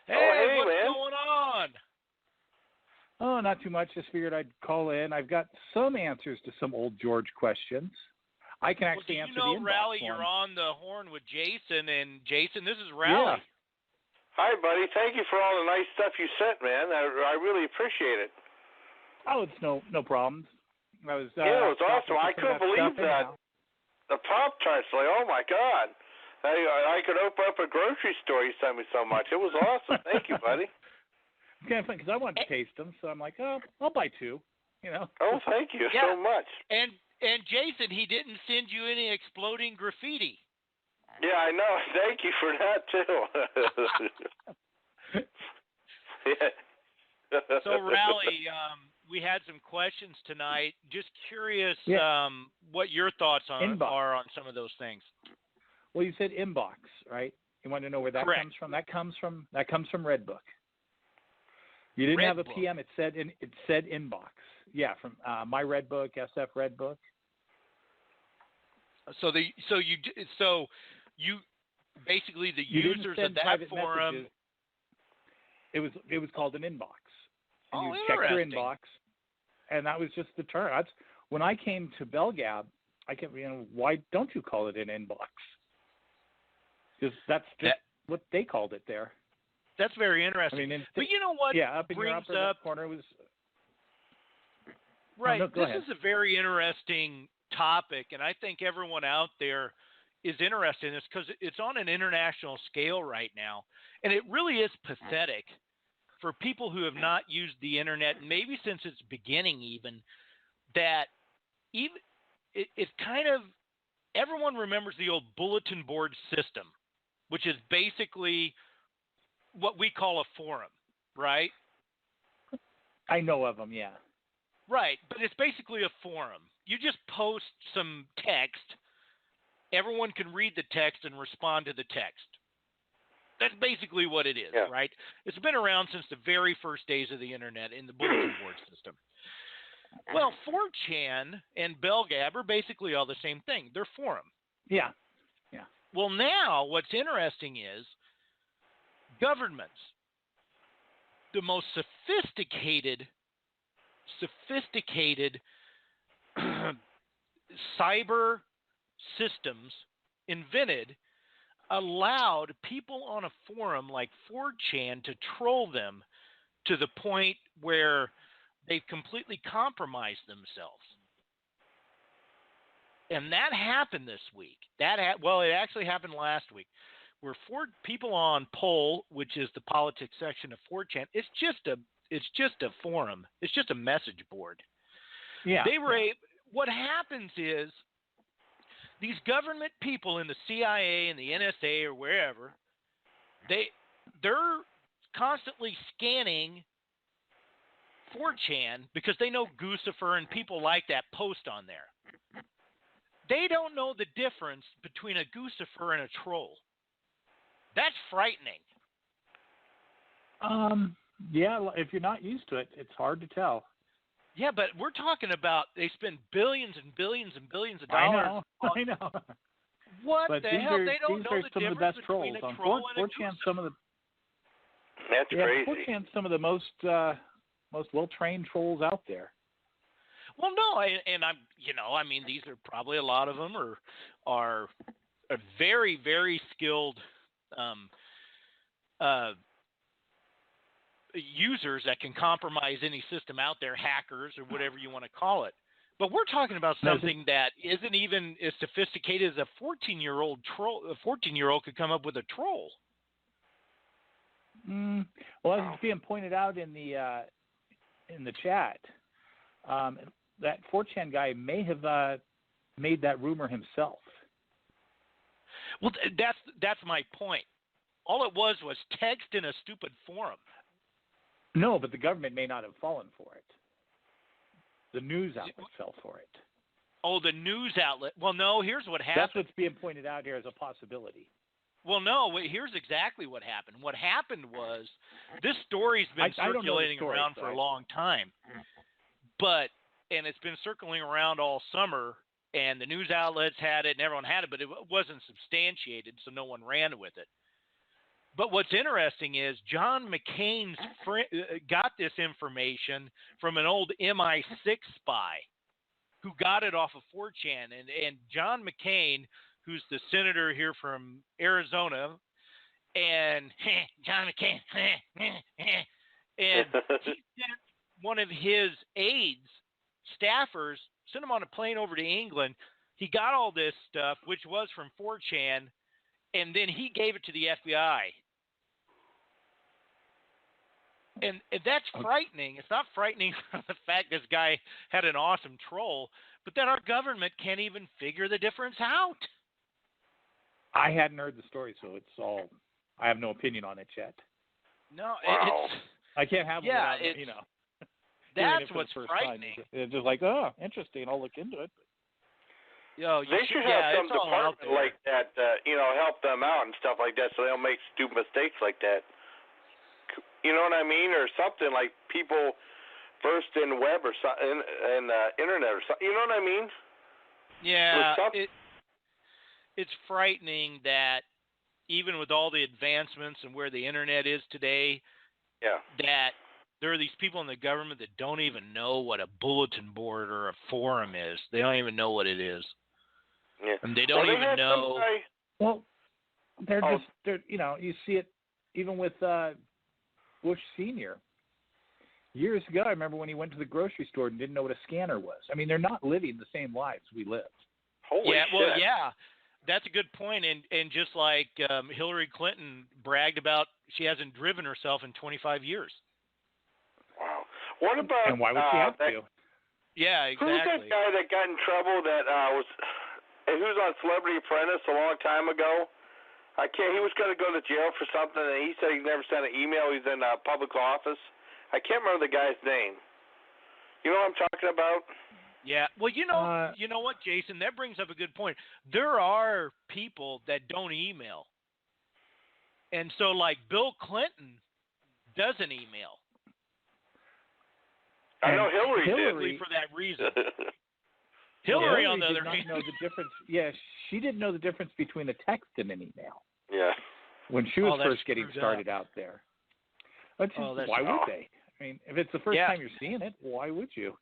Hey, what's man. going on? Oh, not too much. Just figured I'd call in. I've got some answers to some old George questions. I can actually answer the inbox Rally, one. you're on the horn with Jason, and Jason, this is Rally. Yeah. Hi, buddy. Thank you for all the nice stuff you sent, man. I really appreciate it. Oh, it's no problem. It was awesome. I couldn't believe that. The Pop-Tarts, like, oh, my God. I could open up a grocery store. You sent me so much. It was awesome. Thank you, buddy. It's kind of fun because I wanted to taste them, so I'm like, oh, I'll buy two, you know. Oh, thank you so much. And Jason, he didn't send you any exploding graffiti. Yeah, I know. Thank you for that, too. Yeah. So, Rally, we had some questions tonight. Just curious what your thoughts are on some of those things. Well, you said inbox, right? You want to know where that Correct. comes from? That comes from Redbook. You didn't have a PM. It said inbox. Yeah, from my Redbook, SF Redbook. So you basically the users of that forum. Messages. It was called an inbox. And you check your inbox, and that was just the term. That's when I came to Belgab. I kept, why don't you call it an inbox? Because that's just what they called it there. That's very interesting. But you know what? Yeah, up in brings your up corner was right. Go this ahead. is a very interesting topic, and I think everyone out there is interested in this because it's on an international scale right now, and it really is pathetic for people who have not used the internet, maybe since its beginning, even that even it's kind of everyone remembers the old bulletin board system, which is basically what we call a forum, right? I know of them, yeah. Right, but it's basically a forum. You just post some text. Everyone can read the text and respond to the text. That's basically what it is, right? It's been around since the very first days of the internet in the bulletin board system. Well, 4chan and Belgab are basically all the same thing. They're forum. Yeah. Well, now what's interesting is governments, the most sophisticated cyber systems invented, allowed people on a forum like 4chan to troll them to the point where they've completely compromised themselves. And that happened this week. It actually happened last week, where 4 people on Poll, which is the politics section of 4chan, it's just a forum. It's just a message board. Yeah. What happens is these government people in the CIA and the NSA or wherever, they're constantly scanning 4chan because they know Guccifer and people like that post on there. They don't know the difference between a Guccifer and a troll. That's frightening. Yeah, if you're not used to it, it's hard to tell. Yeah, but we're talking about they spend billions and billions and billions of dollars. I know. What but the these hell? Are, they don't these know are the some of the difference best between trolls. a troll and a 4chan, Guccifer. some of the That's crazy. 4chan, some of the most well-trained trolls out there. Well, no, these are probably a lot of them are very, very skilled users that can compromise any system out there, hackers or whatever you want to call it. But we're talking about something that isn't even as sophisticated as a 14-year-old troll. A 14-year-old could come up with a troll. Well, as it's being pointed out in the chat, that 4chan guy may have made that rumor himself. Well, that's my point. All it was text in a stupid forum. No, but the government may not have fallen for it. The news outlet fell for it. Oh, the news outlet. Well, no, here's what happened. That's what's being pointed out here as a possibility. Well, no, here's exactly what happened. What happened was this story's been circulating around for a long time. And it's been circling around all summer, and the news outlets had it and everyone had it, but it wasn't substantiated, so no one ran with it. But what's interesting is John McCain's got this information from an old MI6 spy who got it off of 4chan. And John McCain, who's the senator here from Arizona, and John McCain, and he sent one of his aides, staffers, sent him on a plane over to England. He got all this stuff, which was from 4chan, and then he gave it to the FBI. And that's frightening. It's not frightening from the fact this guy had an awesome troll, but that our government can't even figure the difference out. I hadn't heard the story, so I have no opinion on it yet. No, wow. I can't have yeah, it without, that's what's frightening. It's just like, oh, interesting. I'll look into it. They should have some department like that, help them out and stuff like that, so they don't make stupid mistakes like that. You know what I mean, or something like people versed in web or in internet or something. You know what I mean? Yeah, it's frightening that even with all the advancements and where the internet is today, that there are these people in the government that don't even know what a bulletin board or a forum is. They don't even know what it is. Yeah. And they don't even know. Well, they're you see it even with Bush Sr. Years ago, I remember when he went to the grocery store and didn't know what a scanner was. I mean, they're not living the same lives we live. Holy shit. Well, yeah, that's a good point. And just like Hillary Clinton bragged about, she hasn't driven herself in 25 years. Wow. What about? And why would she have to? Yeah, exactly. Who's that guy that got in trouble that he was on Celebrity Apprentice a long time ago? He was going to go to jail for something, and he said he never sent an email. He's in public office. I can't remember the guy's name. You know what I'm talking about? Yeah. Well, you know what, Jason? That brings up a good point. There are people that don't email. And so, like, Bill Clinton doesn't email. I know Hillary did. For that reason. Hillary, on the other hand, know the difference. Yeah, she didn't know the difference between a text and an email. Yeah. When she was first getting started out there. But why would they? I mean, if it's the first time you're seeing it, why would you?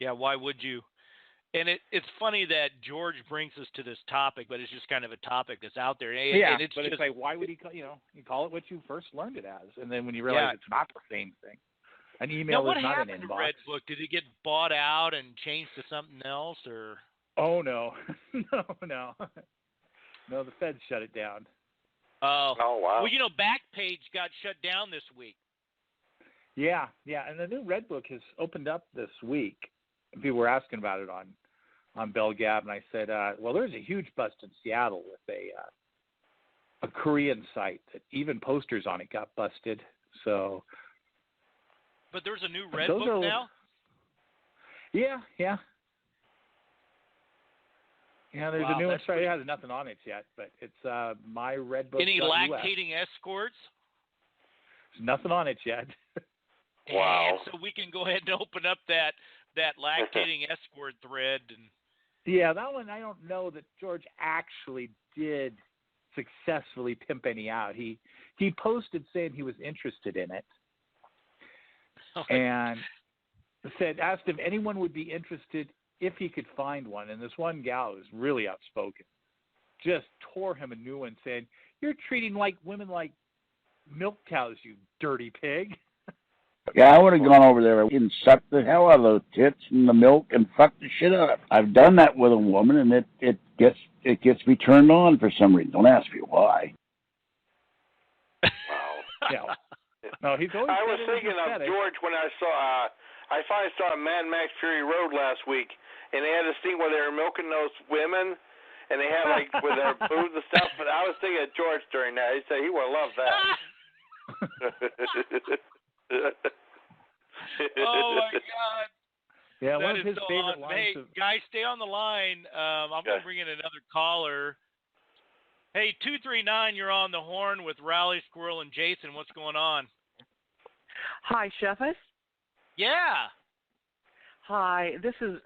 Yeah, why would you? And it's funny that George brings us to this topic, but it's just kind of a topic that's out there. And it's but just, it's like, why would he call, you call it what you first learned it as, and then when you realize it's not the same thing. An email is not an inbox. What happened to Redbook? Did it get bought out and changed to something else, or? Oh no, no, the Feds shut it down. Oh wow. Well, Backpage got shut down this week. Yeah, and the new Redbook has opened up this week. People were asking about it on Bell Gab, and I said, well, there's a huge bust in Seattle with a Korean site that even posters on it got busted. So. But there's a new Redbook now? Yeah. Yeah, there's a new one. Sorry, it has nothing on it yet, but it's my Redbook. Any lactating escorts? There's nothing on it yet. Wow. And so we can go ahead and open up that lactating escort thread. Yeah, that one I don't know that George actually did successfully pimp any out. He posted saying he was interested in it. And asked if anyone would be interested if he could find one. And this one gal who's really outspoken just tore him a new one, saying, "You're treating women like milk cows, you dirty pig." Yeah, I would have gone over there and sucked the hell out of those tits and the milk and fucked the shit out of it. I've done that with a woman, and it gets me turned on for some reason. Don't ask me why. Yeah. No, he's always. I was thinking of George when I finally saw Mad Max Fury Road last week, and they had a scene where they were milking those women, and they had with their boobs and stuff. But I was thinking of George during that. He said he would love that. Oh my God! Yeah, that one of his so favorite awesome. lines. Hey, guys, stay on the line. I'm going to bring in another caller. Hey, 239, you're on the horn with Rally Squirrel and Jason. What's going on? Hi, Sheffis. Yeah. Hi, this is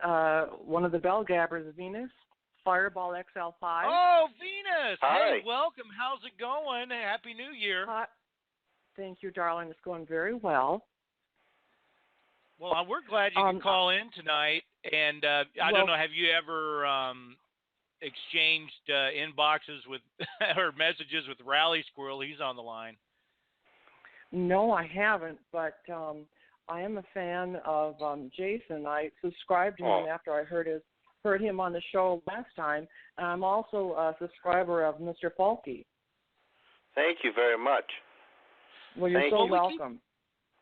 one of the Bell Gabbers, Venus, Fireball XL5. Oh, Venus. Hi. Hey, welcome. How's it going? Happy New Year. Thank you, darling. It's going very well. Well, we're glad you can call in tonight. And I don't know, have you ever exchanged inboxes with or messages with Rally Squirrel? He's on the line. No, I haven't, but I am a fan of Jason. I subscribed to him after I heard him on the show last time. And I'm also a subscriber of Mr. Falke. Thank you very much. Well, you're so welcome.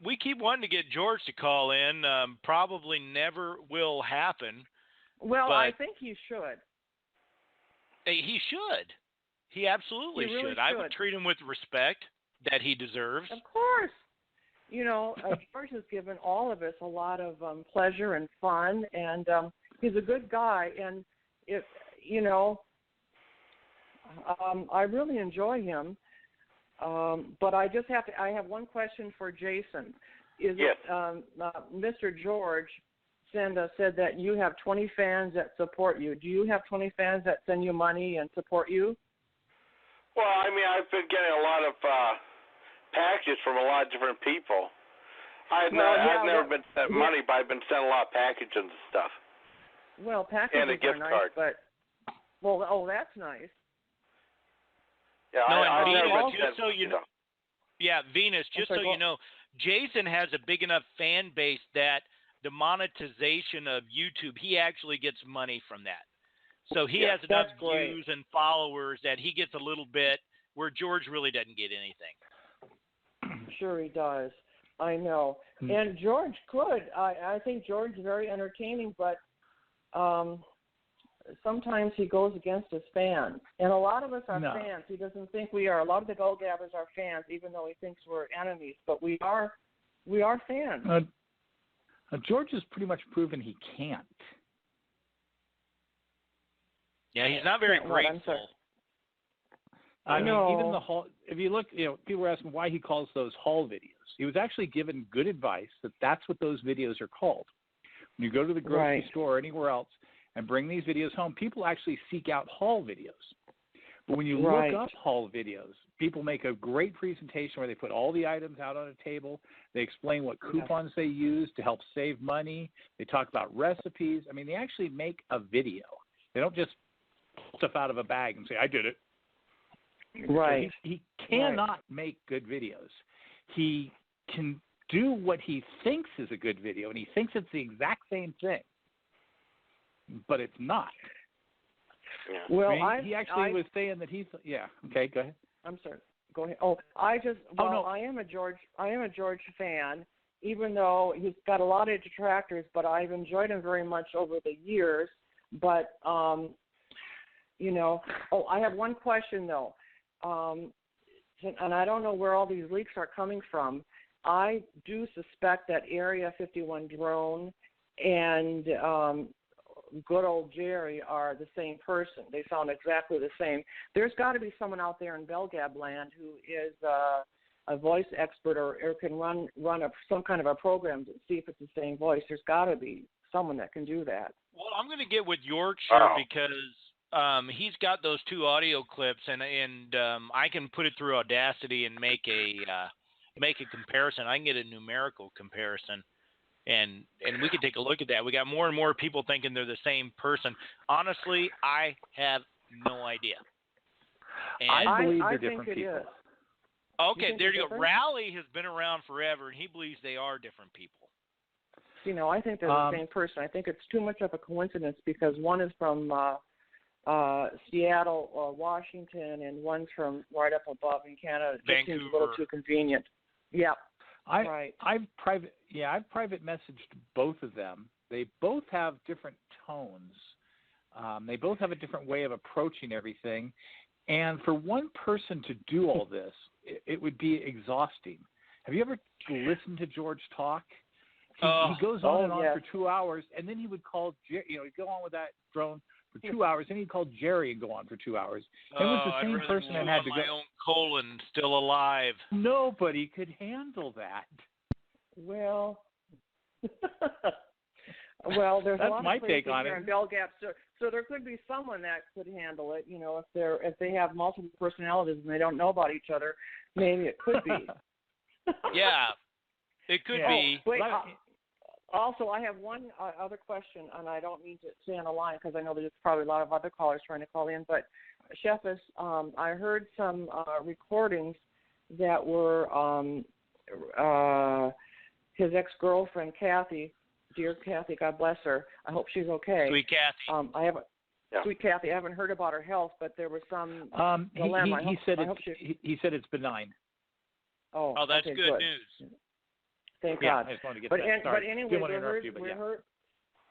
We keep wanting to get George to call in. Probably never will happen. Well, I think he should. He should. He absolutely really should. I would treat him with respect that he deserves. Of course. You know, George has given all of us a lot of pleasure and fun, and he's a good guy. And I really enjoy him. But I just I have one question for Jason. Yes. Mr. George Senda said that you have 20 fans that support you. Do you have 20 fans that send you money and support you? Well, I mean, I've been getting a lot of packages from a lot of different people. I've never been sent money, but I've been sent a lot of packages and stuff. Well, packages and a gift are nice, card. but that's nice. Yeah, and Venus, just so you know, Venus, just so you know, Jason has a big enough fan base that the monetization of YouTube, he actually gets money from that. So he has enough views and followers that he gets a little bit where George really doesn't get anything. Sure he does. I know. And George could. I think George is very entertaining, but sometimes he goes against his fans. And a lot of us are fans. He doesn't think we are. A lot of the Bell Gabbers are fans, even though he thinks we're enemies. But we are fans. George has pretty much proven he can't. Yeah, he's not very grateful. I mean, even the Hall. If you look, people were asking why he calls those Hall videos. He was actually given good advice that that's what those videos are called. When you go to the grocery store or anywhere else and bring these videos home, people actually seek out Hall videos. But when you look up Hall videos, people make a great presentation where they put all the items out on a table. They explain what coupons they use to help save money. They talk about recipes. I mean, they actually make a video. They don't just pull stuff out of a bag and say, I did it. Right. So he cannot make good videos. He can do what he thinks is a good video, and he thinks it's the exact same thing, but it's not. Well, he actually was saying that he's okay. Go ahead. I'm sorry. Go ahead. I am a George fan, even though he's got a lot of detractors. But I've enjoyed him very much over the years. But I have one question though, and I don't know where all these leaks are coming from. I do suspect that Area 51 drone and good old Jerry are the same person. They sound exactly the same. There's got to be someone out there in Belgab land who is a voice expert or can run some kind of a program to see if it's the same voice. There's got to be someone that can do that. Well, I'm going to get with Yorkshire because he's got those two audio clips, and I can put it through Audacity and make a comparison. I can get a numerical comparison. And we can take a look at that. We got more and more people thinking they're the same person. Honestly, I have no idea. And I believe they're I different think it people. is. okay, think there they're you go. different? Rowley has been around forever, and he believes they are different people. I think they're the same person. I think it's too much of a coincidence because one is from Seattle, Washington, and one's from right up above in Canada. It just seems a little too convenient. Yeah. Right. I've private messaged both of them. They both have different tones. They both have a different way of approaching everything. And for one person to do all this, it would be exhausting. Have you ever listened to George talk? He goes on and on for 2 hours, and then he would call Jerry. He'd go on with that drone for 2 hours, and he'd call Jerry and go on for 2 hours. It was the same person and had to go. My own colon still alive. Nobody could handle that. Well, there's That's a lot my of places take on here it. in Bell Gap, so there could be someone that could handle it. If they have multiple personalities and they don't know about each other, maybe it could be. Yeah, it could be. Wait, also, I have one other question, and I don't mean to stay on the line because I know there's probably a lot of other callers trying to call in. But, Sheffis, I heard some recordings that were his ex-girlfriend, Kathy. Dear Kathy, God bless her. I hope she's okay. Sweet Kathy. Sweet Kathy. I haven't heard about her health, but there was some dilemma. He said it's benign. Oh, that's okay, good news. Thank yeah, God. I just wanted to get but that started. But anyway, Didn't want to interrupt you, but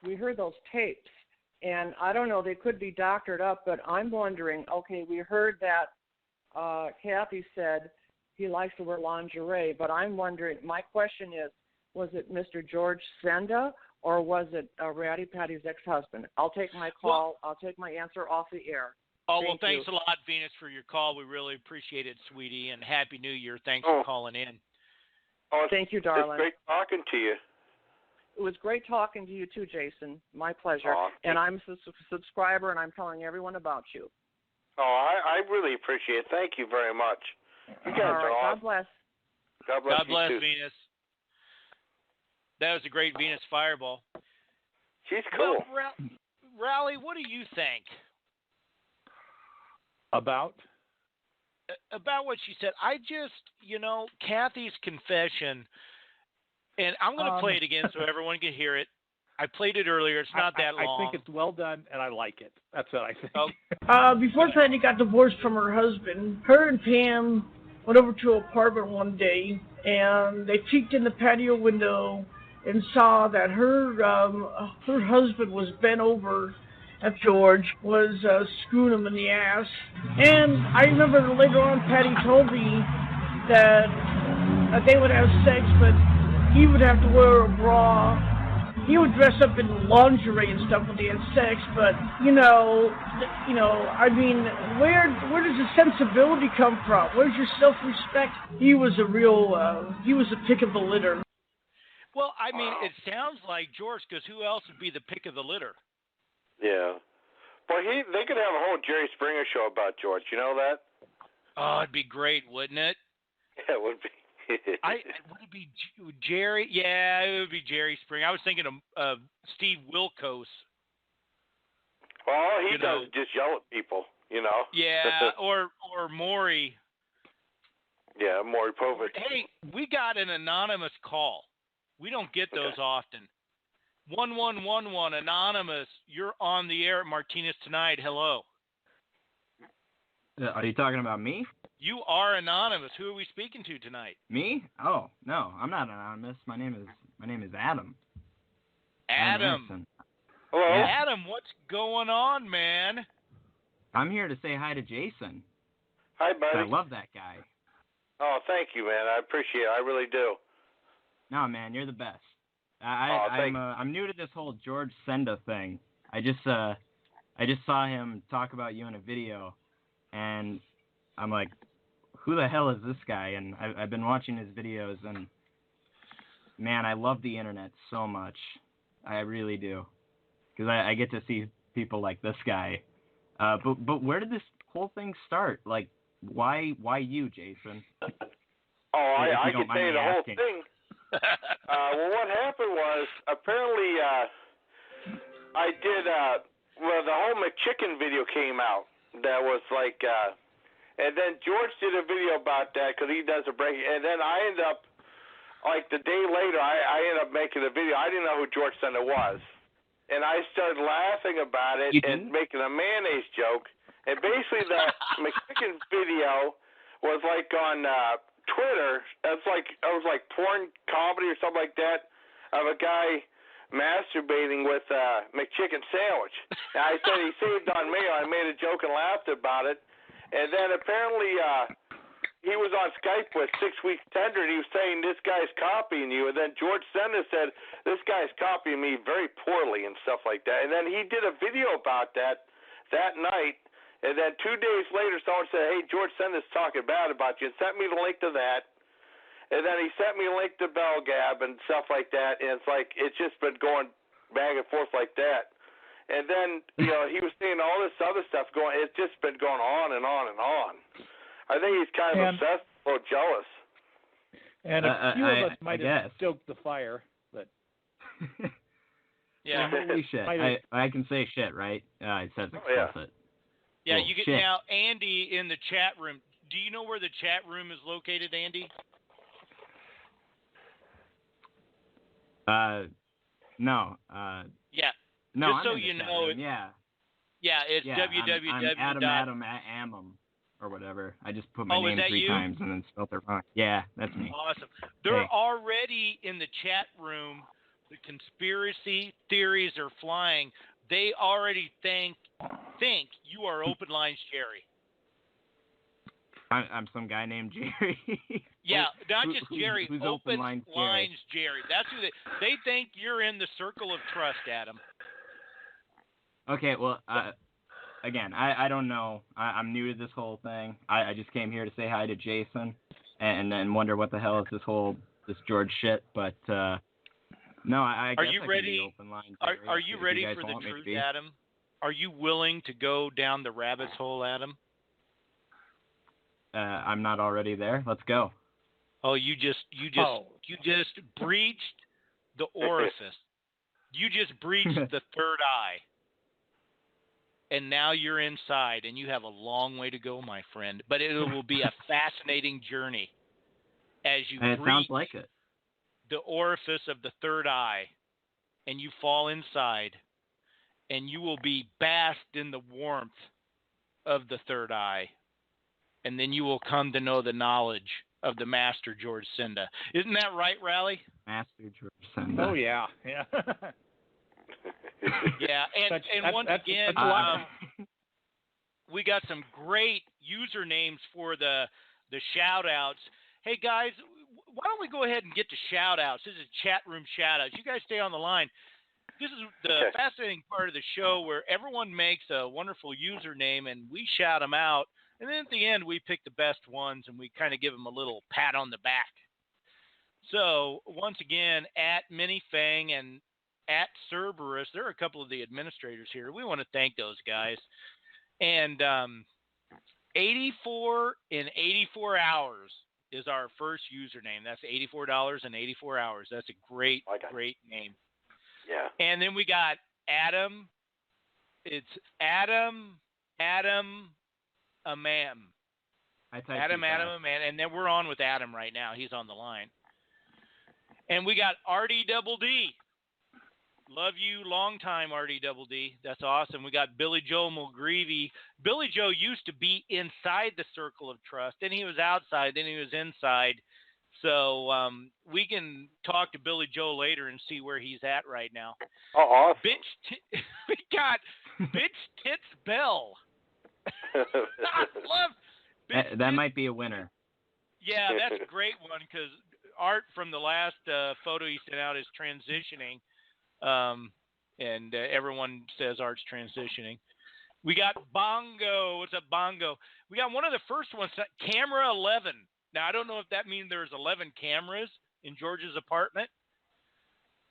we heard those tapes, and I don't know, they could be doctored up, but I'm wondering, okay, we heard that Kathy said he likes to wear lingerie, but I'm wondering, my question is, was it Mr. George Senda, or was it Ratty Patty's ex-husband? I'll take my call. I'll take my answer off the air. Thanks a lot, Venus, for your call. We really appreciate it, sweetie, and Happy New Year. Thanks for calling in. Oh, thank you, darling. It's great talking to you. It was great talking to you, too, Jason. My pleasure. And I'm a subscriber, and I'm telling everyone about you. Oh, I really appreciate it. Thank you very much. You guys are awesome. God bless. God bless you too. Venus. That was a great Venus fireball. She's cool. Well, Rowley, what do you think? About what she said. I just, Kathy's confession, and I'm going to play it again so everyone can hear it. I played it earlier. It's not that long. I think it's well done, and I like it. That's what I think. Before Patty got divorced from her husband, her and Pam went over to an apartment one day, and they peeked in the patio window and saw that her husband was bent over and George was screwing him in the ass. And I remember later on Patty told me that they would have sex, but he would have to wear a bra. He would dress up in lingerie and stuff when they had sex, but I mean, where does the sensibility come from? Where's your self-respect? He was a pick of the litter. Well, I mean, it sounds like George, because who else would be the pick of the litter? Yeah. Boy, they could have a whole Jerry Springer show about George. You know that? Oh, it'd be great, wouldn't it? Yeah, it would be. Would it be Jerry? Yeah, it would be Jerry Springer. I was thinking of Steve Wilkos. All he does is just yell at people, Yeah, or Maury. Yeah, Maury Povich. Hey, we got an anonymous call. We don't get those often. 1111 anonymous. You're on the air at Martinez tonight. Hello. Are you talking about me? You are anonymous. Who are we speaking to tonight? Me? Oh, no, I'm not anonymous. My name is Adam. Adam. Hello. Yeah. Adam, what's going on, man? I'm here to say hi to Jason. Hi, buddy. I love that guy. Oh, thank you, man. I appreciate it. I really do. No, man, you're the best. I'm new to this whole George Senda thing. I just saw him talk about you in a video, and I'm like, who the hell is this guy? And I've been watching his videos, and man, I love the internet so much. I really do, because I get to see people like this guy. But where did this whole thing start? Like, why you, Jason? Oh, I can tell you the whole thing. Well, what happened was apparently I did. Well, the whole McChicken video came out. That was like, and then George did a video about that because he does a break. And then I ended up, like the day later, I ended up making a video. I didn't know who George Senda was, and I started laughing about it and making a mayonnaise joke. And basically, that McChicken video was like on Twitter. That's like it was like porn comedy or something like that of a guy masturbating with a McChicken sandwich. And I said he saved on me. I made a joke and laughed about it. And then apparently he was on Skype with 6 Weeks Tender, and he was saying, this guy's copying you. And then George Senda said, this guy's copying me very poorly and stuff like that. And then he did a video about that night. And then 2 days later, someone said, hey, George Senda's talking bad about you, and sent me the link to that. And then he sent me a link to BellGab and stuff like that, and it's like it's just been going back and forth like that. And then, he was saying all this other stuff going. It's just been going on and on and on. I think he's kind of obsessed, a little jealous. And a few of us might have stoked the fire, but yeah, holy shit! I can say shit, right? It says explicit. Yeah, cool. You get now, Andy in the chat room. Do you know where the chat room is located, Andy? No. Yeah. No, just so you know, yeah, it's www. or whatever. I just put my name 3 times and then spelled it wrong. Yeah, that's me. Awesome. They're already in the chat room. The conspiracy theories are flying. They already think you are Open Lines Jerry. I'm some guy named Jerry. Yeah, not just Jerry. Who's Open Lines Jerry. That's who they think you're in the circle of trust, Adam. Okay, well, again, I don't know. I'm new to this whole thing. I just came here to say hi to Jason and wonder what the hell is this George shit. But no, I guess you I ready? Can be Open Lines Jerry Are you ready for the truth, Adam? Are you willing to go down the rabbit's hole, Adam? I'm not already there. Let's go. Oh, you just breached the orifice. You just breached the third eye. And now you're inside, and you have a long way to go, my friend. But it will be a fascinating journey as you breach the orifice of the third eye, and you fall inside, and you will be basked in the warmth of the third eye. And then you will come to know the knowledge of the Master George Senda. Isn't that right, Raleigh? Master George Senda. Oh, yeah. Yeah, and once again, we got some great usernames for the shout-outs. Hey, guys, why don't we go ahead and get to shout-outs? This is chat room shout-outs. You guys stay on the line. This is the fascinating part of the show where everyone makes a wonderful username, and we shout them out. And then at the end, we pick the best ones, and we kind of give them a little pat on the back. So, once again, at Minifang and at Cerberus, there are a couple of the administrators here. We want to thank those guys. And 84 in 84 hours is our first username. That's $84 in 84 hours. That's a great name. Yeah. And then we got Adam. It's Adam Amam. Adam Amam. And then we're on with Adam right now. He's on the line. And we got RD Double D. Love you, long time RD Double D. That's awesome. We got Billy Joe Mulgreevy. Billy Joe used to be inside the circle of trust. Then he was outside. Then he was inside. So we can talk to Billy Joe later and see where he's at right now. Oh, awesome. We got Bitch Tits Bell. I love Bitch that might be a winner. Yeah, that's a great one because Art from the last photo he sent out is transitioning. And everyone says Art's transitioning. We got Bongo. What's up, Bongo? We got one of the first ones, Camera 11. Now, I don't know if that means there's 11 cameras in George's apartment,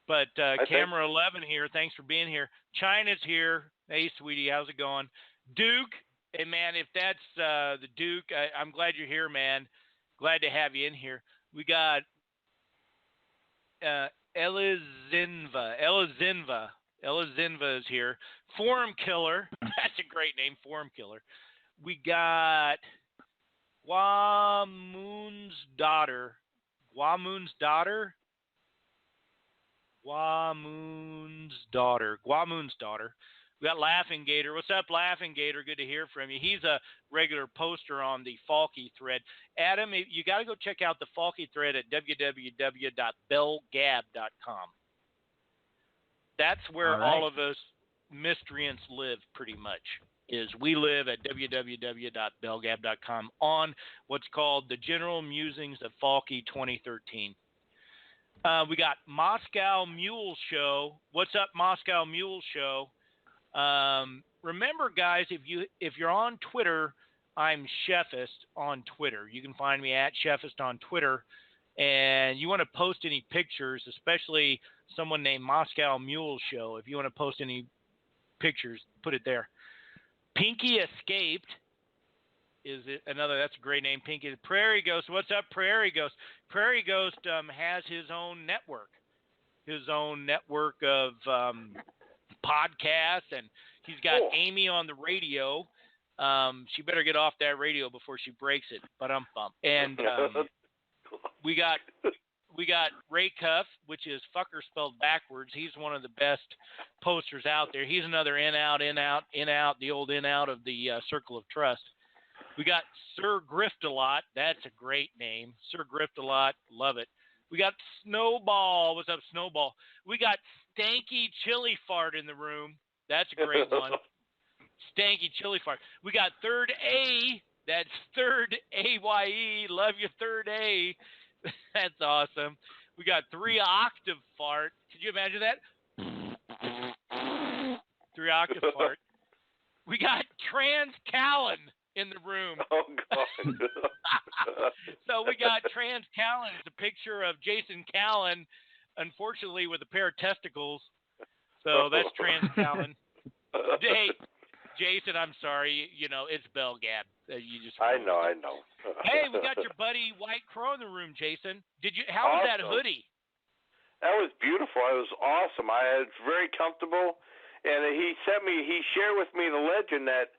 but Camera 11 here. Thanks for being here. China's here. Hey, sweetie, how's it going? Duke. Hey, man, if that's the Duke, I'm glad you're here, man. Glad to have you in here. We got Elizinva is here. Forum Killer. That's a great name, Forum Killer. We got Guamoon's daughter. We got Laughing Gator. What's up, Laughing Gator? Good to hear from you. He's a regular poster on the Falky thread. Adam, you got to go check out the Falky thread at www.bellgab.com. That's where all of us miscreants live, pretty much. We live at www.bellgab.com on what's called the General Musings of Falky 2013. We got Moscow Mule Show. What's up, Moscow Mule Show? Remember, guys, if you're on Twitter, I'm Chefist on Twitter. You can find me at Chefist on Twitter. And you want to post any pictures, especially someone named Moscow Mule Show. If you want to post any pictures, put it there. Pinky Escaped is another. That's a great name, Pinky. Prairie Ghost. What's up, Prairie Ghost? Prairie Ghost has his own network of podcasts, and he's got Amy on the radio. She better get off that radio before she breaks it. And we got Ray Cuff, which is fucker spelled backwards. He's one of the best posters out there. He's another in out, the old in out of the Circle of Trust. We got Sir Griftalot. That's a great name. Sir Griftalot. Love it. We got Snowball. What's up, Snowball? We got Stanky Chili Fart in the room. That's a great one. Stanky Chili Fart. We got Third A. That's Third AYE. Love you, Third A. That's awesome. We got 3 Octave Fart. Could you imagine that? 3 Octave Fart. We got Trans Callan in the room. Oh, God. So we got Trans Callan. It's a picture of Jason Callan, unfortunately, with a pair of testicles. So that's Trans Callan. Hey, Jason, I'm sorry. It's Bell Gab. I know. Hey, we got your buddy White Crow in the room, Jason. How was that hoodie? That was beautiful. It was awesome. It's very comfortable, and he shared with me the legend that,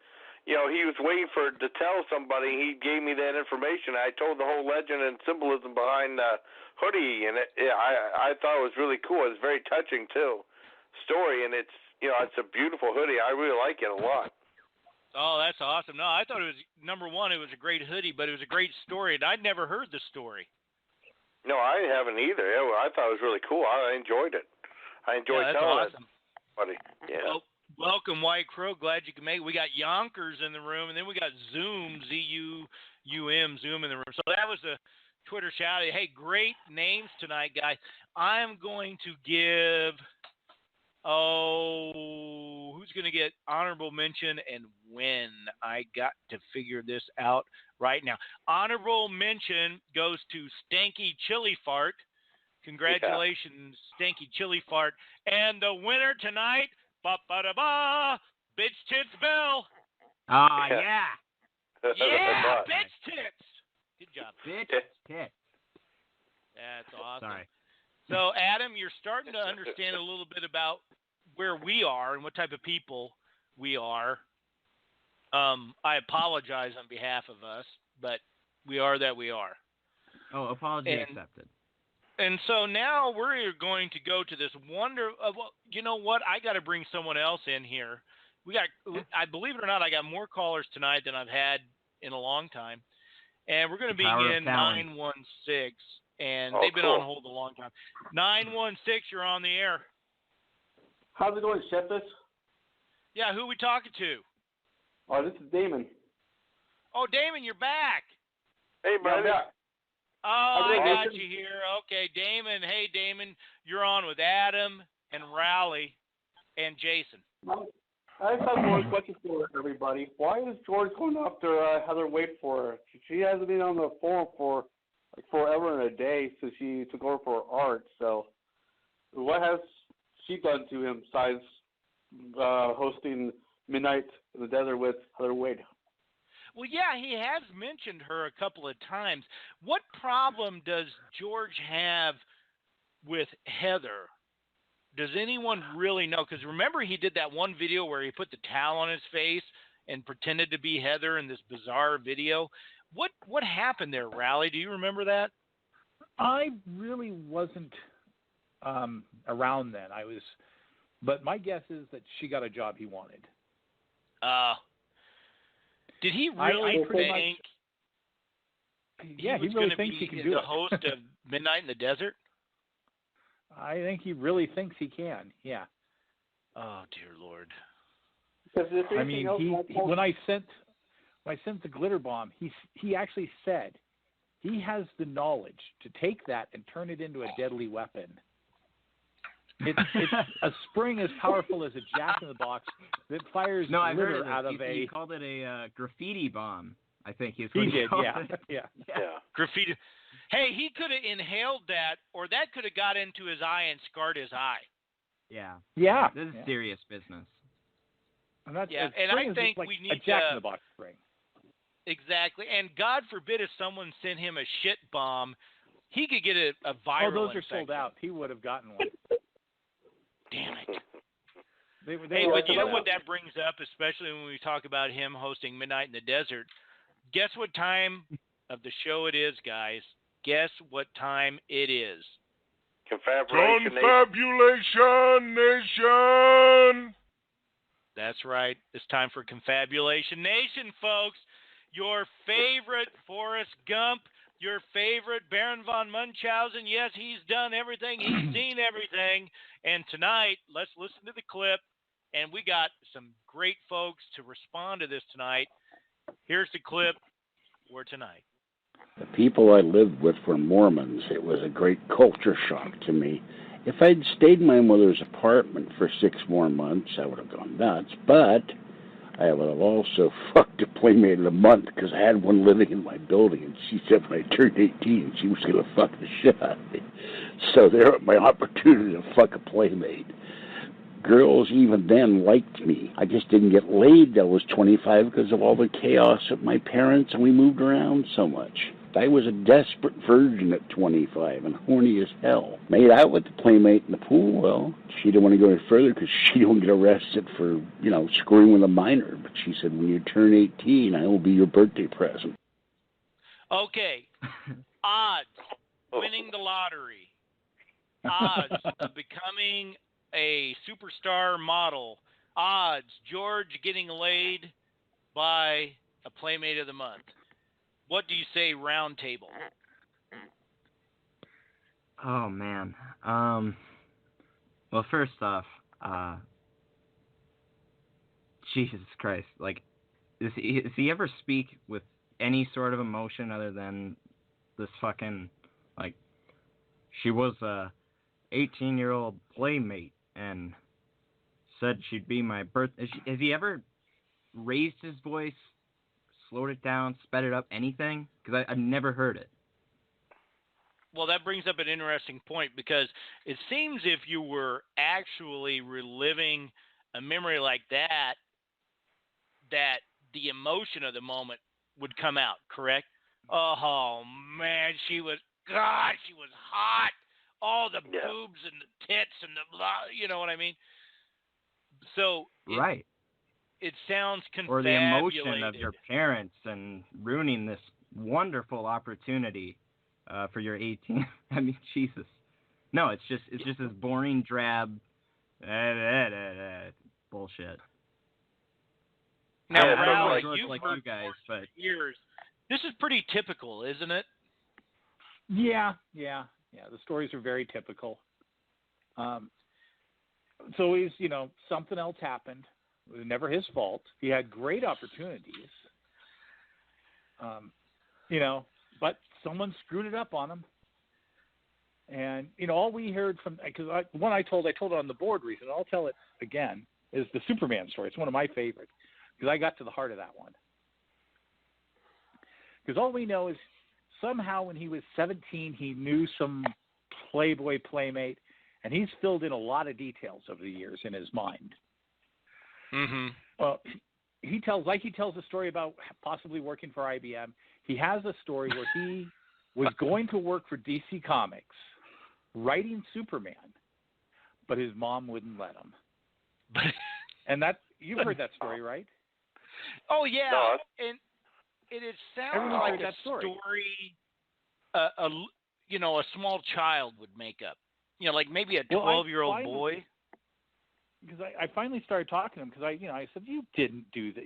he was waiting to tell somebody. He gave me that information. I told the whole legend and symbolism behind the hoodie, and I thought it was really cool. It's very touching too, story, and it's a beautiful hoodie. I really like it a lot. Oh, that's awesome. No, I thought it was, number one, it was a great hoodie, but it was a great story, and I'd never heard the story. No, I haven't either. I thought it was really cool. I enjoyed it. I enjoyed telling awesome. it. Buddy. Yeah. Well, welcome, White Crow. Glad you can make it. We got Yonkers in the room, and then we got Zoom, Z-U-U-M, Zoom in the room. So that was a Twitter shout-out. Hey, great names tonight, guys. I'm going to give... who's going to get honorable mention and when? I got to figure this out right now. Honorable mention goes to Stanky Chili Fart. Congratulations, Stanky Chili Fart. And the winner tonight, ba-ba-da-ba, Bitch Tits Bell. Oh, yeah. Yeah, Bitch Tits. Good job. Bitch Tits. That's awesome. Sorry. So, Adam, you're starting to understand a little bit about where we are and what type of people we are. I apologize on behalf of us, but we are that we are. Oh, apology accepted. And so now we're going to go to this you know what? I got to bring someone else in here. I believe it or not, I got more callers tonight than I've had in a long time. And we're going to be in 916, and they've been on hold a long time. 916, you're on the air. How's it going, Chefist? Yeah, who are we talking to? Oh, this is Damon. Oh, Damon, you're back. Hey, brother. Oh, I got you here. Okay, Damon. Hey, Damon, you're on with Adam and Rowley and Jason. I just have one question for everybody. Why is George going after Heather Wade for her? She hasn't been on the forum for forever and a day since she took over for art. So what has she done to him besides hosting Midnight in the Desert with Heather Wade? Well, yeah, he has mentioned her a couple of times. What problem does George have with Heather, does anyone really know? Because remember he did that one video where he put the towel on his face and pretended to be Heather in this bizarre video. What happened there, Rally? Do you remember that? I really wasn't around then. But my guess is that she got a job he wanted. Did he really think? Yeah, he really thinks he can do it. The host of Midnight in the Desert? I think he really thinks he can. Yeah. Oh dear Lord. I mean, when I sent the glitter bomb, he actually said he has the knowledge to take that and turn it into a deadly weapon. It's a spring as powerful as a jack-in-the-box that fires glitter out of He called it a graffiti bomb, I think. He did, it. Yeah. Graffiti. Hey, he could have inhaled that, or that could have got into his eye and scarred his eye. Yeah. Yeah. This is serious business. And that's, and I think like we need a jack-in-the-box spring. Exactly. And God forbid if someone sent him a shit bomb, he could get a viral those infection. are sold out. He would have gotten one. Damn it. They Hey, but you know what that brings up, especially when we talk about him hosting Midnight in the Desert? Guess what time of the show it is, guys? Guess what time it is? Confabulation Nation! That's right. It's time for Confabulation Nation, folks. Your favorite Forrest Gump, your favorite Baron von Munchhausen. Yes, he's done everything. He's seen everything. And tonight, let's listen to the clip. And we got some great folks to respond to this tonight. Here's the clip for tonight. The people I lived with were Mormons. It was a great culture shock to me. If I'd stayed in my mother's apartment for 6 more months, I would have gone nuts. But I would have also fucked a playmate of the month because I had one living in my building, and she said when I turned 18, she was going to fuck the shit out of me. So there was my opportunity to fuck a playmate. Girls even then liked me. I just didn't get laid till I was 25 because of all the chaos of my parents, and we moved around so much. I was a desperate virgin at 25 and horny as hell. Made out with the playmate in the pool. Well, she didn't want to go any further because she don't get arrested for, screwing with a minor. But she said, when you turn 18, I will be your birthday present. Okay. Odds. Winning the lottery. Odds of becoming a superstar model. Odds. George getting laid by a playmate of the month. What do you say, round table? Oh, man. Well, first off, Jesus Christ. Like, does he ever speak with any sort of emotion other than this fucking, like, she was a 18-year-old playmate and said she'd be my birth. Has he ever raised his voice, slowed it down, sped it up, anything? Because I've never heard it. Well, that brings up an interesting point because it seems if you were actually reliving a memory like that, that the emotion of the moment would come out, correct? Oh, man, she was hot. All the boobs and the tits and the blah, you know what I mean? So right. It sounds confabulated. Or the emotion of your parents and ruining this wonderful opportunity for your 18. I mean, Jesus. No, it's just this boring, drab bullshit. Now, I don't Rally, you've like you guys, but years. This is pretty typical, isn't it? Yeah. The stories are very typical. So he's, something else happened. It was never his fault. He had great opportunities. But someone screwed it up on him. And, all we heard from, because I told it on the board recently, I'll tell it again, is the Superman story. It's one of my favorites because I got to the heart of that one. Because all we know is somehow when he was 17, he knew some Playboy playmate, and he's filled in a lot of details over the years in his mind. Mm-hmm. Well, he tells a story about possibly working for IBM. He has a story where he was going to work for DC Comics, writing Superman, but his mom wouldn't let him. And you've heard that story, right? Oh yeah, No. and it sounds Everyone like heard a that story. A small child would make up. Like maybe a 12-year-old boy. Because I finally started talking to him because I said, you didn't do that,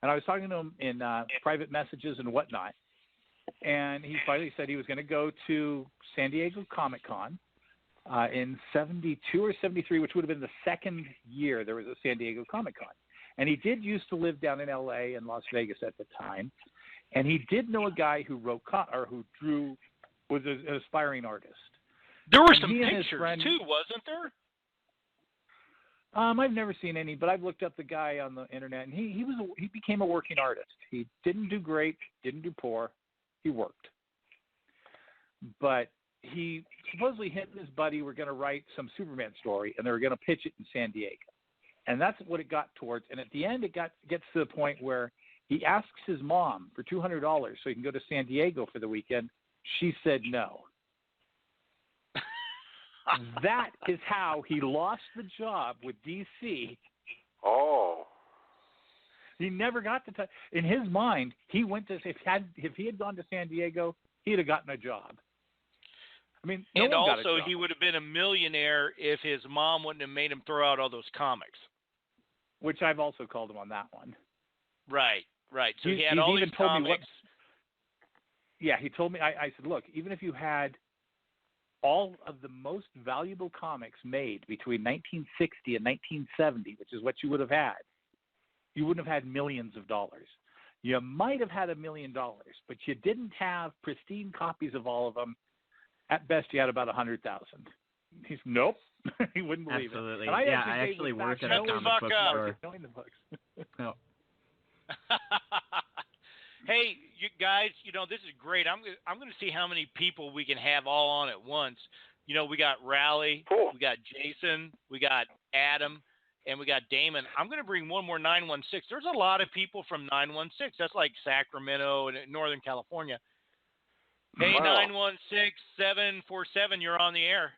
and I was talking to him in private messages and whatnot, and he finally said he was going to go to San Diego Comic-Con in 72 or 73, which would have been the second year there was a San Diego Comic-Con. And he did used to live down in L.A. and Las Vegas at the time, and he did know a guy who was an aspiring artist. There were some pictures too, wasn't there? I've never seen any, but I've looked up the guy on the internet, and he became a working artist. He didn't do great, didn't do poor. He worked, but he supposedly him and his buddy were going to write some Superman story, and they were going to pitch it in San Diego, and that's what it got towards. And at the end, it gets to the point where he asks his mom for $200 so he can go to San Diego for the weekend. She said no. That is how he lost the job with DC. Oh. He never got to in his mind, he went to if he had gone to San Diego, he'd have gotten a job. I mean, and also he would have been a millionaire if his mom wouldn't have made him throw out all those comics. Which I've also called him on that one. Right. So he had all these comics. He told me. I said, look, even if you had all of the most valuable comics made between 1960 and 1970, which is what you would have had, you wouldn't have had millions of dollars. You might have had $1 million, but you didn't have pristine copies of all of them. At best, you had about 100,000. He's nope. He wouldn't believe Absolutely. it. Absolutely. I actually work at a comic book store. Knowing the books. No. Hey, you guys, this is great. I'm going to see how many people we can have all on at once. We got Raleigh, we got Jason, we got Adam, and we got Damon. I'm going to bring one more 916. There's a lot of people from 916. That's like Sacramento and Northern California. Hey, wow. 916-747, you're on the air.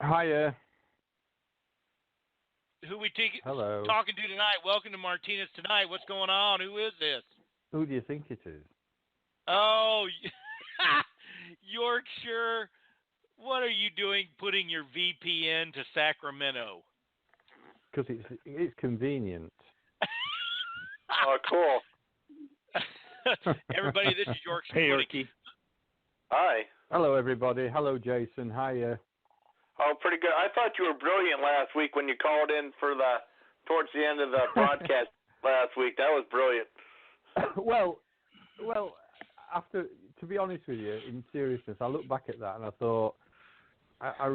Hiya. Who we Hello. talking to tonight? Welcome to Martinez Tonight. What's going on? Who is this? Who do you think it is? Oh, Yorkshire. What are you doing putting your VPN to Sacramento? Because it's convenient. Oh, cool. Everybody, this is Yorkshire. Hey, Yorkie. Hi. Hello, everybody. Hello, Jason. Hiya. Oh, pretty good. I thought you were brilliant last week when you called in towards the end of the broadcast last week. That was brilliant. Well, to be honest with you, in seriousness, I look back at that and I thought, I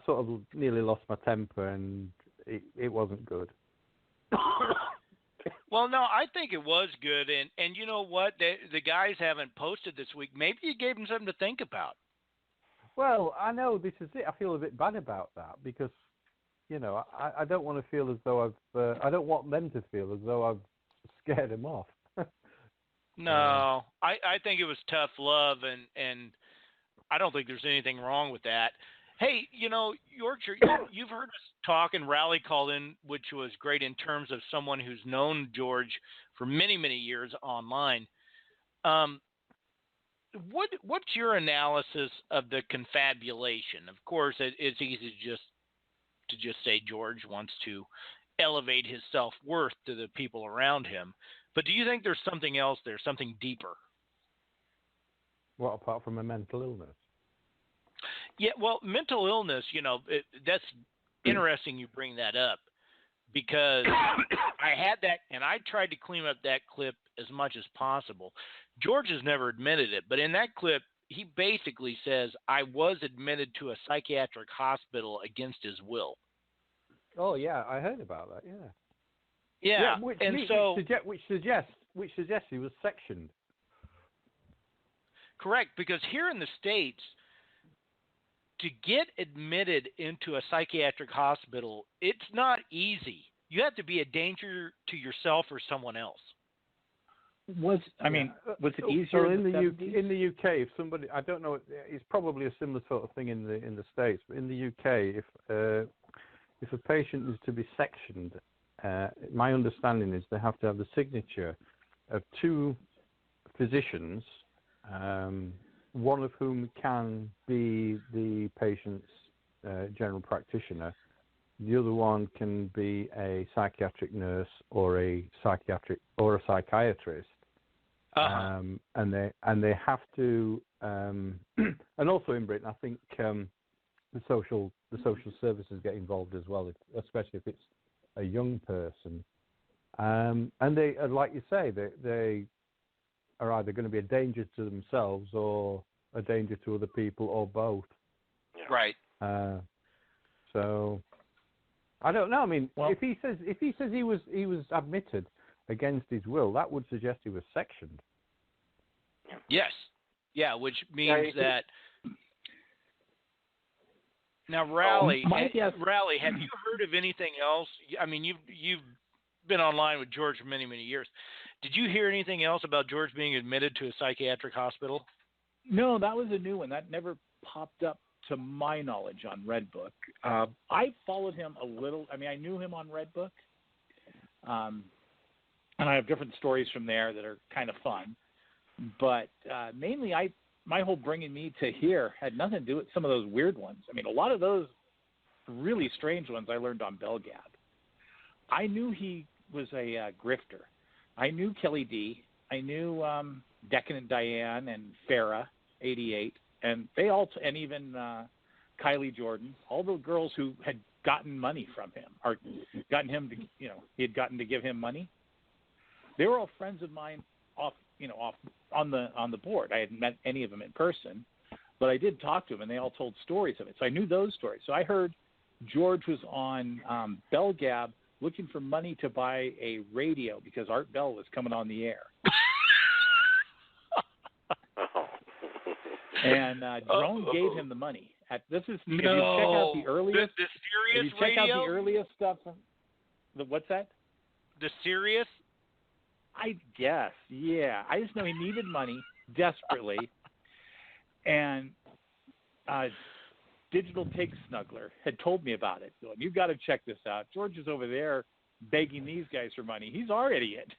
sort of nearly lost my temper, and it wasn't good. Well, no, I think it was good, and you know what? The guys haven't posted this week. Maybe you gave them something to think about. Well, I know this is it. I feel a bit bad about that because, I don't want to feel as though I don't want them to feel as though I've scared them off. No, I think it was tough love, and I don't think there's anything wrong with that. Hey, Yorkshire, you've heard us talk, and Raleigh called in, which was great in terms of someone who's known George for many, many years online. What's your analysis of the confabulation? Of course, it's easy to just say George wants to elevate his self-worth to the people around him. But do you think there's something else there, something deeper? What, apart from a mental illness? Yeah, well, mental illness, that's interesting you bring that up, because I had that, and I tried to clean up that clip as much as possible. George has never admitted it, but in that clip, he basically says, I was admitted to a psychiatric hospital against his will. Oh, yeah, I heard about that, yeah. Yeah, which suggests he was sectioned. Correct, because here in the States, to get admitted into a psychiatric hospital, it's not easy. You have to be a danger to yourself or someone else. Was it easier so in the 70s? in the UK, if somebody, I don't know, it's probably a similar sort of thing in the States, but in the UK, if a patient is to be sectioned, my understanding is they have to have the signature of 2 physicians, one of whom can be the patient's general practitioner. The other one can be a psychiatric nurse or a psychiatrist. And they have to, and also in Britain, I think the social services get involved as well, especially if it's a young person. And they, like you say, they are either going to be a danger to themselves or a danger to other people, or both. Right. So I don't know. I mean, if he says he was admitted against his will, that would suggest he was sectioned. Yes. Yeah, which means that. Now, Rowley, have you heard of anything else? I mean, you've been online with George for many, many years. Did you hear anything else about George being admitted to a psychiatric hospital? No, that was a new one. That never popped up to my knowledge on Redbook. I followed him a little. I mean, I knew him on Redbook. And I have different stories from there that are kind of fun. But mainly, my whole bringing me to here had nothing to do with some of those weird ones. I mean, a lot of those really strange ones I learned on Belgab. I knew he was a grifter. I knew Kelly D. I knew Decadent Diane and Farrah, 88, and they all, and even Kylie Jordan, all the girls who had gotten money from him, or gotten him to, he had gotten to give him money. They were all friends of mine off on the board. I hadn't met any of them in person, but I did talk to them, and they all told stories of it. So I knew those stories. So I heard George was on Belgab looking for money to buy a radio because Art Bell was coming on the air. And Drone gave him the money. If you check out the earliest, the Sirius if you check radio? out the earliest stuff, what's that? The Sirius? I guess, yeah. I just know he needed money desperately, and Digital Pig Snuggler had told me about it. So you got to check this out. George is over there begging these guys for money. He's our idiot.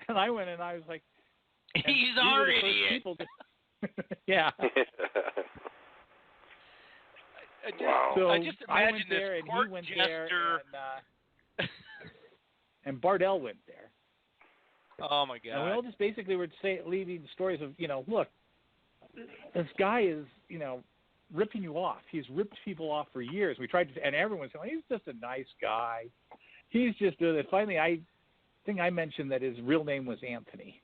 And I went and I was like, he's our idiot. Yeah. I just imagine went there, this and court he went jester. there, and Bardell went there. Oh my God! And we all just basically were leaving stories of, look, this guy is, ripping you off. He's ripped people off for years. We tried to, and everyone's saying, he's just a nice guy. He's just doing it. Finally, I think I mentioned that his real name was Anthony,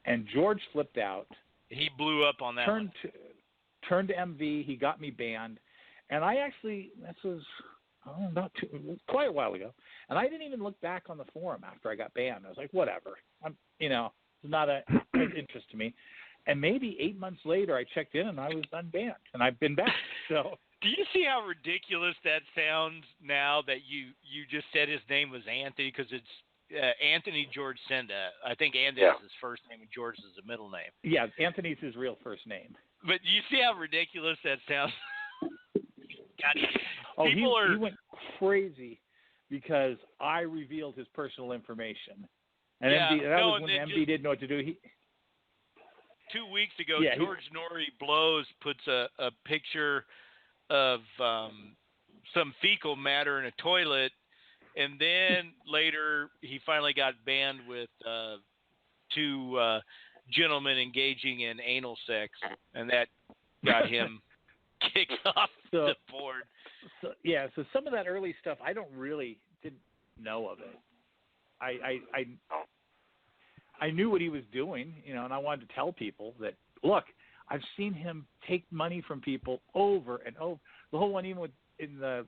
and George flipped out. He blew up on that one. Turned to MV. He got me banned, and I actually, this was quite a while ago, and I didn't even look back on the forum after I got banned. I was like, whatever. It's not of interest to me. And maybe 8 months later, I checked in and I was unbanned, and I've been back. So, do you see how ridiculous that sounds now that you just said his name was Anthony, because it's Anthony George Senda. I think Anthony is his first name and George is his middle name. Yeah, Anthony's his real first name. But do you see how ridiculous that sounds? God, he went crazy because I revealed his personal information. And MD, when MD didn't know what to do. 2 weeks ago, George Norrie Blows puts a picture of some fecal matter in a toilet, and then later he finally got banned with 2 gentlemen engaging in anal sex, and that got him kicked off the board. So some of that early stuff I didn't know of it. I knew what he was doing, and I wanted to tell people that, look, I've seen him take money from people over and over. The whole one, even in the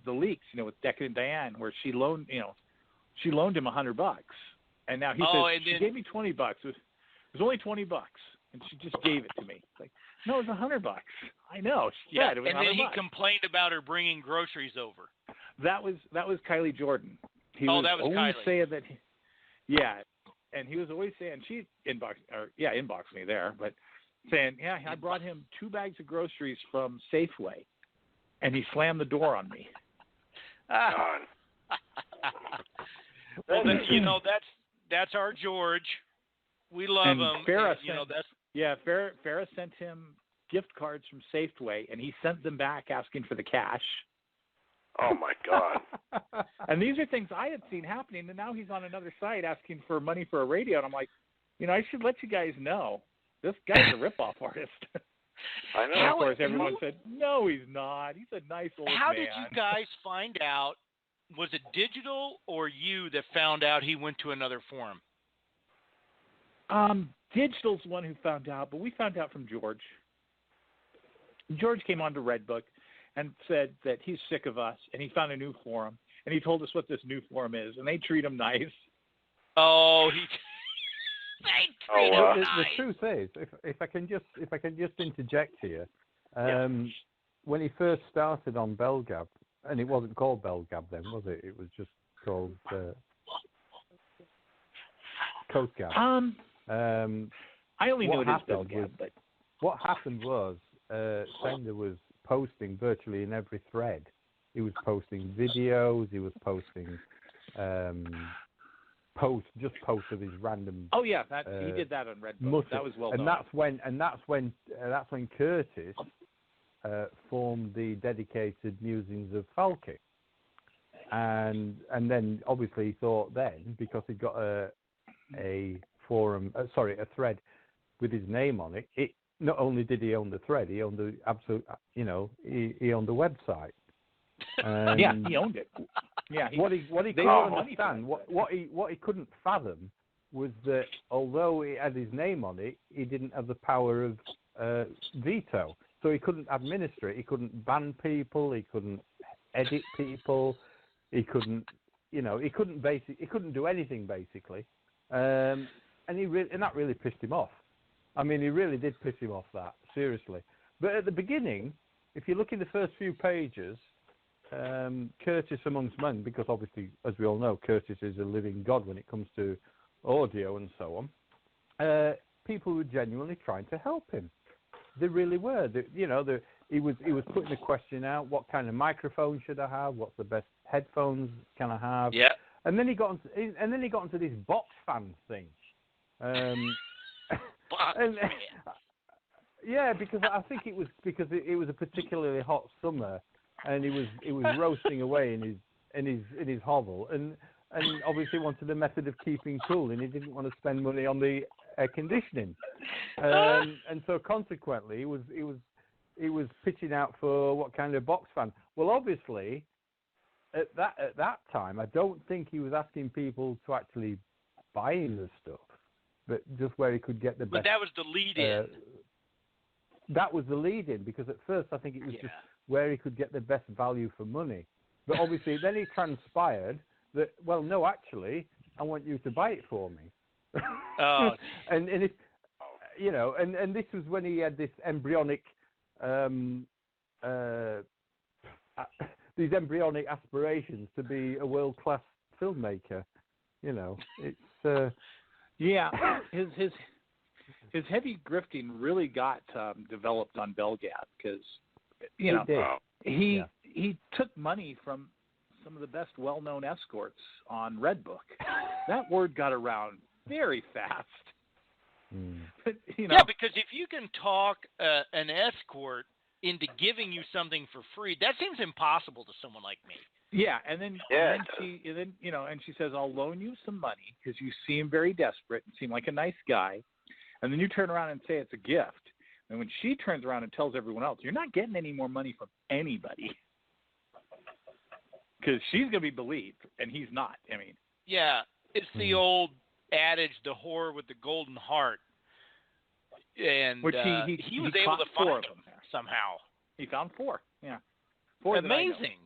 leaks, with Decadent Diane, where she loaned him $100, and now he says she gave me $20. It was only $20, and she just gave it to me. It's like, no, it was $100. I know. She said it was $100. And then he complained about her bringing groceries over. That was Kylie Jordan. He that was only Kylie. saying that. and he was always saying, inboxed me there, but saying, yeah, I brought him 2 bags of groceries from Safeway, and he slammed the door on me. Well, that's our George. We love him. Farrah Farrah sent him gift cards from Safeway, and he sent them back asking for the cash. Oh, my God. And these are things I had seen happening, and now he's on another site asking for money for a radio, and I'm like, I should let you guys know. This guy's a ripoff artist. I know. And of course, everyone said, no, he's not. He's a nice old man. How did you guys find out? Was it Digital or you that found out he went to another forum? Digital's the one who found out, but we found out from George. George came on to Redbook and said that he's sick of us, and he found a new forum, and he told us what this new forum is, and they treat him nice. Oh, they treat him nice. The truth is, if I can just interject here, when he first started on Belgab, and it wasn't called Belgab then, was it? It was just called CoastGab. I only knew it as Belgab. But what happened was Senda was posting virtually in every thread. He was posting videos. He was posting posts of his random. Oh yeah, he did that on Redbook. That was well done. And that's when Curtis formed the dedicated musings of Falky, and then obviously he thought then, because he got a forum, a thread with his name on it. It not only did he own the thread, he owned the absolute, he owned the website. Yeah, he owned it. Yeah, what he couldn't understand, what he couldn't fathom was that although he had his name on it, he didn't have the power of veto. So he couldn't administer it. He couldn't ban people. He couldn't edit people. He couldn't, he couldn't do anything basically. And that really pissed him off. I mean, he really did piss him off, that, seriously. But at the beginning, if you look in the first few pages, Curtis amongst men, because obviously, as we all know, Curtis is a living god when it comes to audio and so on, people were genuinely trying to help him. They really were. He was putting a question out: what kind of microphone should I have? What's the best headphones can I have? Yeah. And then he got onto this box fan thing. Because I think it was because it was a particularly hot summer, and he was roasting away in his hovel, and obviously wanted a method of keeping cool, and he didn't want to spend money on the air conditioning, and so consequently he was pitching out for what kind of box fan. Well, obviously at that time, I don't think he was asking people to actually buy him the stuff, but just where he could get the best. But that was the lead-in. That was the lead-in, because at first I think it was just where he could get the best value for money. But obviously then it transpired that, well, no, actually, I want you to buy it for me. And if, and this was when he had this embryonic, these embryonic aspirations to be a world-class filmmaker. It's his heavy grifting really got developed on Belgab, because he took money from some of the best well-known escorts on Redbook. That word got around very fast. But, because if you can talk an escort into giving you something for free, that seems impossible to someone like me. Yeah, and then she says, I'll loan you some money because you seem very desperate and seem like a nice guy. And then you turn around and say it's a gift. And when she turns around and tells everyone else, you're not getting any more money from anybody, because she's going to be believed and he's not. I mean, yeah, it's the old adage, the whore with the golden heart. And which he was able to find them somehow. He found 4. Yeah. 4 amazing.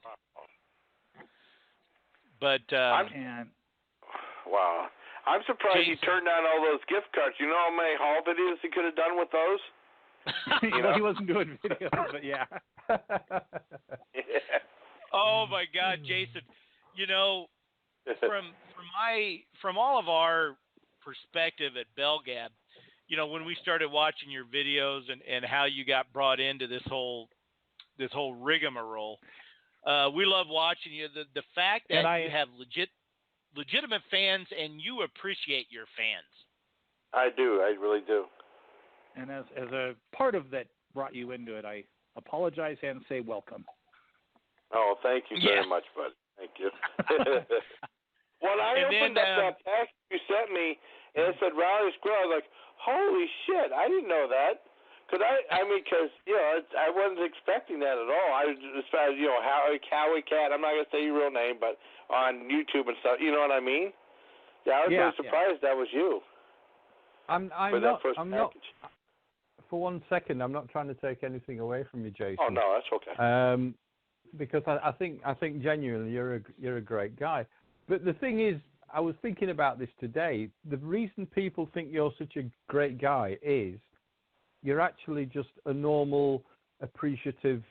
But wow, I'm surprised he turned down all those gift cards. You know how many haul videos he could have done with those? Well, he wasn't doing videos, but yeah. Oh my God, Jason! From all of our perspective at BellGab. You know, when we started watching your videos and how you got brought into this whole rigmarole, we love watching you. The fact that you have legitimate fans and you appreciate your fans. I do. I really do. And as a part of that brought you into it, I apologize and say welcome. Oh, thank you very much, bud. Thank you. When I opened up that text you sent me, and it said Rowdy Squirrel, I was like, holy shit, I didn't know that. Because, I wasn't expecting that at all. I was just, Howie Cat, I'm not going to say your real name, but on YouTube and stuff, you know what I mean? Yeah, I was really surprised that was you. I'm not, for 1 second, I'm not trying to take anything away from you, Jason. Oh, no, that's okay. Because I think genuinely you're a great guy. But the thing is, I was thinking about this today. The reason people think you're such a great guy is you're actually just a normal, appreciative,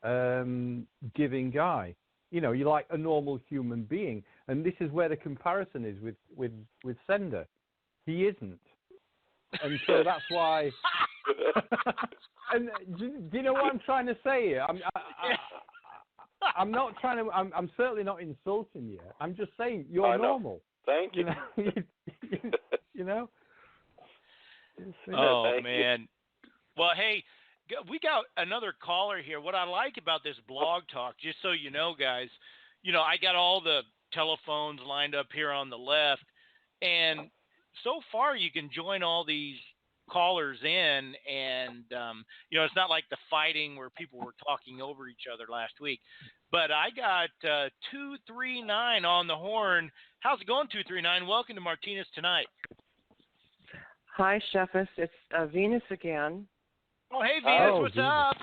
giving guy. You know, you're like a normal human being. And this is where the comparison is with Senda. He isn't. And so that's why. And do you know what I'm trying to say here? I'm not trying to. I'm certainly not insulting you. I'm just saying you're normal. Thank you. You know. Oh man. Well, hey, we got another caller here. What I like about this blog talk, just so you know, guys, I got all the telephones lined up here on the left, and so far you can join all these callers in, and it's not like the fighting where people were talking over each other last week. But I got 239 on the horn. How's it going, 239? Welcome to Martinez Tonight. Hi, Sheffis. It's Venus again. Oh, hey, Venus. What's Venus. up?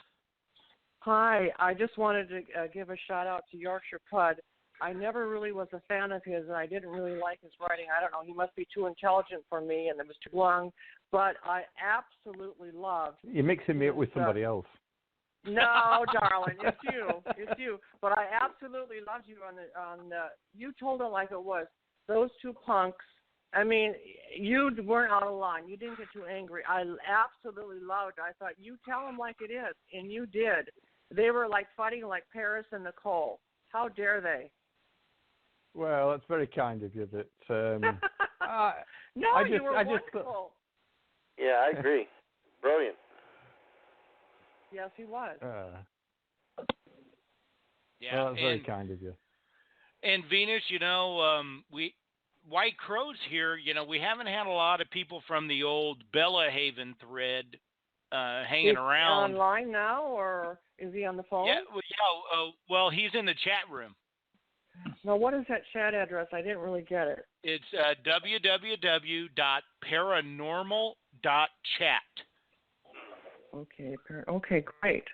Hi. I just wanted to give a shout-out to Yorkshire Pud. I never really was a fan of his, and I didn't really like his writing. I don't know. He must be too intelligent for me, and it was too long. But I absolutely loved. You're mixing me up with somebody else. No, darling, it's you. But I absolutely loved you on the. You told it like it was. Those two punks. I mean, you weren't out of line. You didn't get too angry. I absolutely loved it. I thought, you tell them like it is, and you did. They were like fighting like Paris and Nicole. How dare they? Well, that's very kind of you. That you were wonderful. Yeah, I agree. Brilliant. Yes, he was. Yeah, well, that's very kind of you. And Venus, White Crow's here. We haven't had a lot of people from the old Bella Haven thread hanging around. Is he online now, or is he on the phone? Well, he's in the chat room. Now, what is that chat address? I didn't really get it. It's www.paranormal.chat. Okay, great.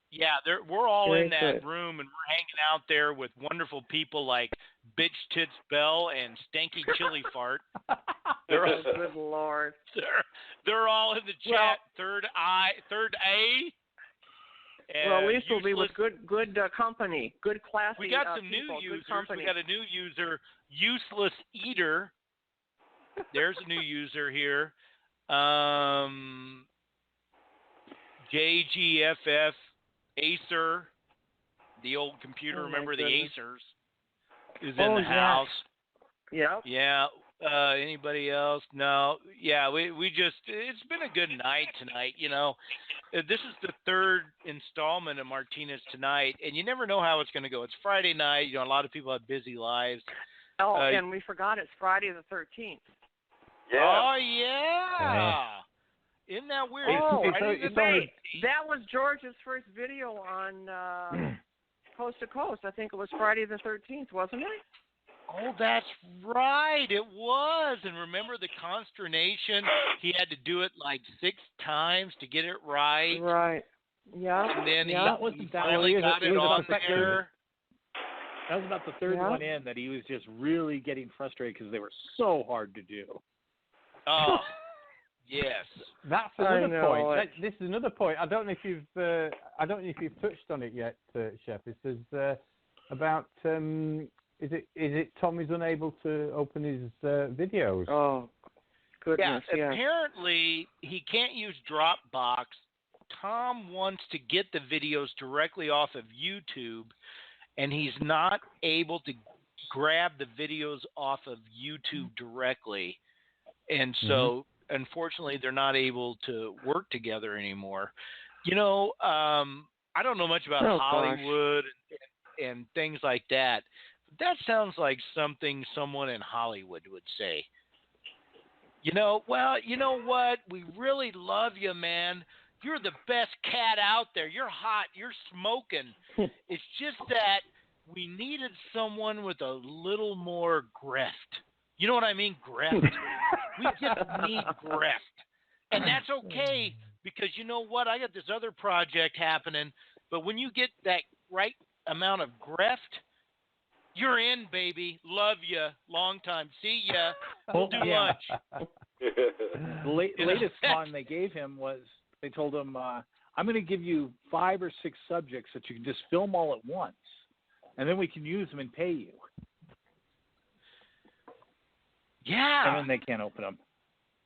Yeah, we're all Very in that good. room, and we're hanging out there with wonderful people like Bitch Tits Bell and Stanky Chili Fart. Good Lord. They're all in the chat. Third A. Well, at least we'll be with good company, good classy. We got some people, new users. company. We got a new user, Useless Eater. There's a new user here. JGFF Acer, the old computer. Remember the Acers? Is in the house. Yeah. Yeah. Anybody else? No. Yeah. We just. It's been a good night tonight. This is the third installment of Martinez Tonight, and you never know how it's going to go. It's Friday night. A lot of people have busy lives. Oh, and we forgot it's Friday the 13th. Yeah. Oh yeah. Isn't that weird? That was George's first video on Coast to Coast. I think it was Friday the 13th, wasn't it? Oh, that's right. It was. And remember the consternation? He had to do it like 6 times to get it right. Right. Yeah. And then he finally got it on there. That was about the third one in that he was just really getting frustrated because they were so hard to do. Oh, yes. That's another point. This is another point. I don't know if you've touched on it yet, Chef. It says about is it Tom is unable to open his videos? Oh, Goodness, yeah. Apparently, he can't use Dropbox. Tom wants to get the videos directly off of YouTube, and he's not able to grab the videos off of YouTube directly. And so, unfortunately, they're not able to work together anymore. You know, I don't know much about Hollywood and things like that. That sounds like something someone in Hollywood would say. You know, well, you know what? We really love you, man. You're the best cat out there. You're hot. You're smoking. It's just that we needed someone with a little more greft. You know what I mean? Greft. We just need greft. And that's okay because you know what? I got this other project happening. But when you get that right amount of greft, you're in, baby. Love you. Long time. See ya. We'll do lunch. The latest con they gave him was they told him, I'm going to give you 5 or 6 subjects that you can just film all at once, and then we can use them and pay you. Yeah. And then they can't open them.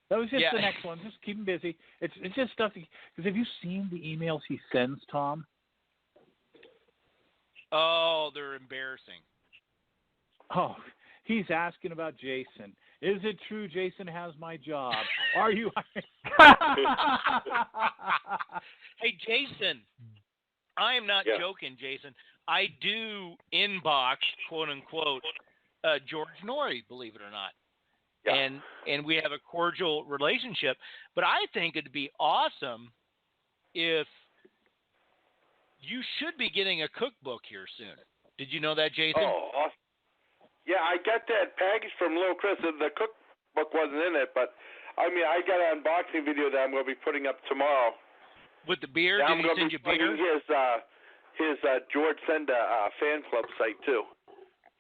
That was just the next one. Just keep him busy. It's just stuff. Because have you seen the emails he sends, Tom? Oh, they're embarrassing. Oh, he's asking about Jason. Is it true Jason has my job? Are you? Hey, Jason, I am not joking, Jason. I do inbox, quote unquote, George Norrie, believe it or not. Yeah. And we have a cordial relationship. But I think it'd be awesome if you should be getting a cookbook here soon. Did you know that, Jason? Oh, awesome. Yeah, I got that package from Little Chris. The cookbook wasn't in it, but I mean, I got an unboxing video that I'm going to be putting up tomorrow. With the beer? Yeah, Did he send you beer? His George Senda fan club site too.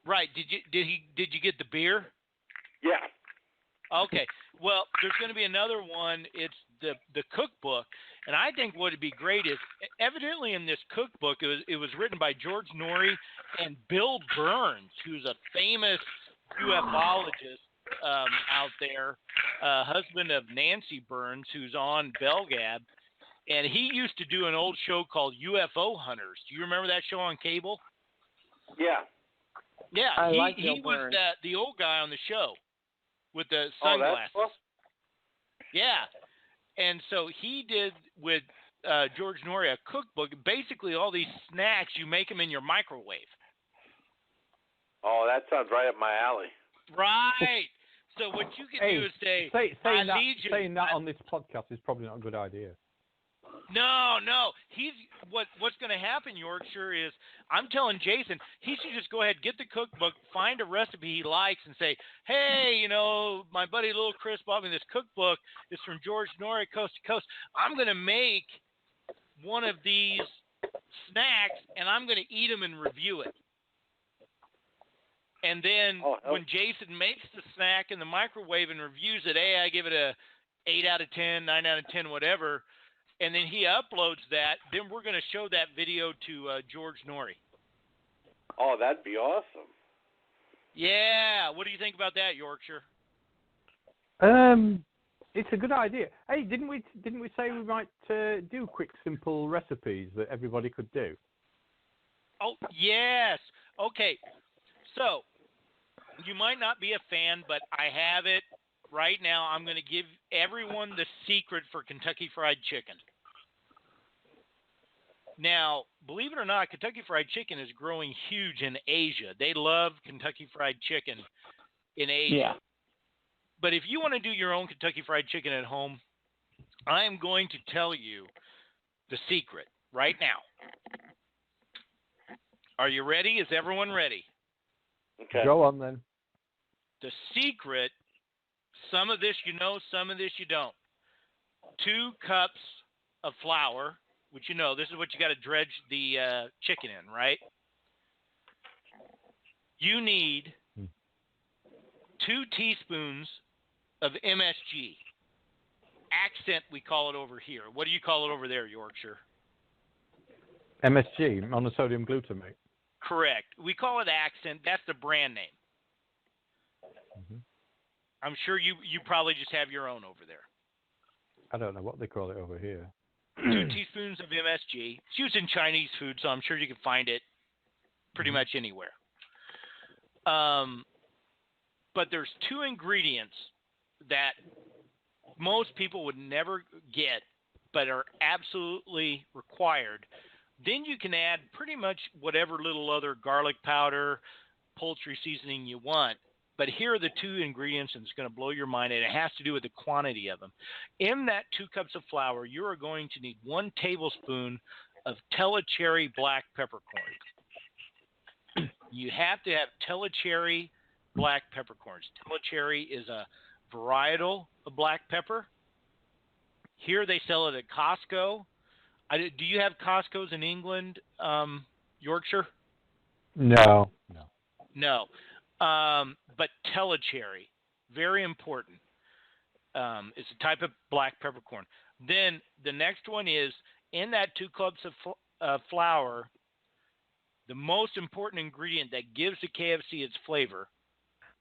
Right. Did you get the beer? Yeah. Okay. Well, there's going to be another one. It's the cookbook, and I think what would be great is evidently in this cookbook it was written by George Norrie and Bill Burns, who's a famous ufologist out there, husband of Nancy Burns, who's on Belgab, and he used to do an old show called UFO Hunters. Do you remember that show on cable? Yeah. Yeah, he was the old guy on the show with the sunglasses. Oh, that's yeah. And so he did with George Norrie a cookbook. Basically, all these snacks, you make them in your microwave. Oh, that sounds right up my alley. Right. So what you can do is saying that on this podcast is probably not a good idea. No. What's going to happen, Yorkshire, is I'm telling Jason he should just go ahead, get the cookbook, find a recipe he likes, and say, hey, you know, my buddy Little Chris bought me this cookbook. It's from George Norrie, Coast to Coast. I'm going to make one of these snacks, and I'm going to eat them and review it. And then when Jason makes the snack in the microwave and reviews it, I give it a 8 out of 10, 9 out of 10, whatever. And then he uploads that. Then we're going to show that video to George Norrie. Oh, that'd be awesome. Yeah. What do you think about that, Yorkshire? It's a good idea. Hey, didn't we say we might do quick, simple recipes that everybody could do? Oh, yes. Okay. So you might not be a fan, but I have it. Right now, I'm going to give everyone the secret for Kentucky Fried Chicken. Now, believe it or not, Kentucky Fried Chicken is growing huge in Asia. They love Kentucky Fried Chicken in Asia. Yeah. But if you want to do your own Kentucky Fried Chicken at home, I am going to tell you the secret right now. Are you ready? Is everyone ready? Okay. Go on, then. The secret, some of this you know, some of this you don't. 2 cups of flour, which you know, this is what you got to dredge the chicken in, right? You need 2 teaspoons of MSG. Accent, we call it over here. What do you call it over there, Yorkshire? MSG, monosodium glutamate. Correct. We call it Accent. That's the brand name. I'm sure you probably just have your own over there. I don't know what they call it over here. 2 teaspoons of MSG. It's used in Chinese food, so I'm sure you can find it pretty much anywhere. But there's 2 ingredients that most people would never get, but are absolutely required. Then you can add pretty much whatever little other garlic powder, poultry seasoning you want. But here are the 2 ingredients, and it's going to blow your mind, and it has to do with the quantity of them. In that 2 cups of flour, you are going to need 1 tablespoon of Telecherry black peppercorns. You have to have Telecherry black peppercorns. Telecherry is a varietal of black pepper. Here they sell it at Costco. Do you have Costco's in England, Yorkshire? No. But Telecherry, very important. It's a type of black peppercorn. Then the next one is, in that 2 cups of flour, the most important ingredient that gives the KFC its flavor,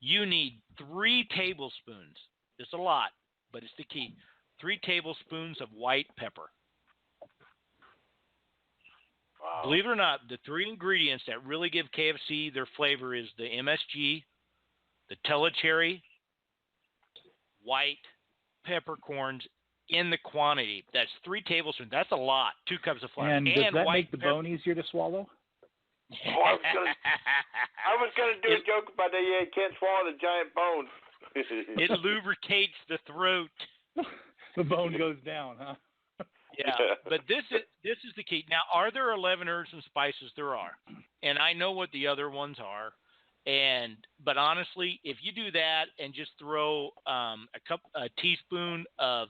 you need 3 tablespoons. It's a lot, but it's the key. 3 tablespoons of white pepper. Wow. Believe it or not, the 3 ingredients that really give KFC their flavor is the MSG, the Telecherry, white peppercorns in the quantity. That's 3 tablespoons. That's a lot. 2 cups of flour. And does that make the bone easier to swallow? I was gonna do a joke about that. Yeah, you can't swallow the giant bone. It lubricates the throat. The bone goes down, huh? Yeah, but this is the key. Now, are there 11 herbs and spices? There are, and I know what the other ones are. But honestly, if you do that and just throw a teaspoon of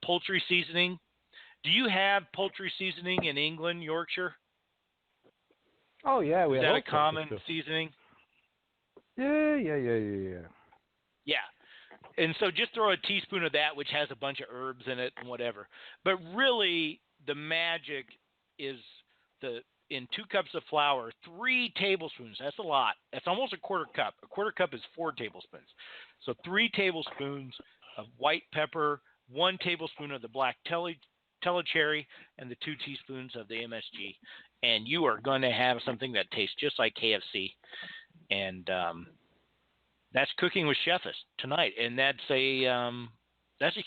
poultry seasoning. Do you have poultry seasoning in England, Yorkshire? Oh yeah, we have. Is that a common seasoning? Yeah. Yeah. And so just throw a teaspoon of that, which has a bunch of herbs in it and whatever. But really, the magic is in 2 cups of flour, 3 tablespoons. That's a lot. That's almost a quarter cup. A quarter cup is 4 tablespoons. So 3 tablespoons of white pepper, 1 tablespoon of the black Telecherry, and the 2 teaspoons of the MSG. And you are going to have something that tastes just like KFC. And that's Cooking with Chefis tonight, and that's a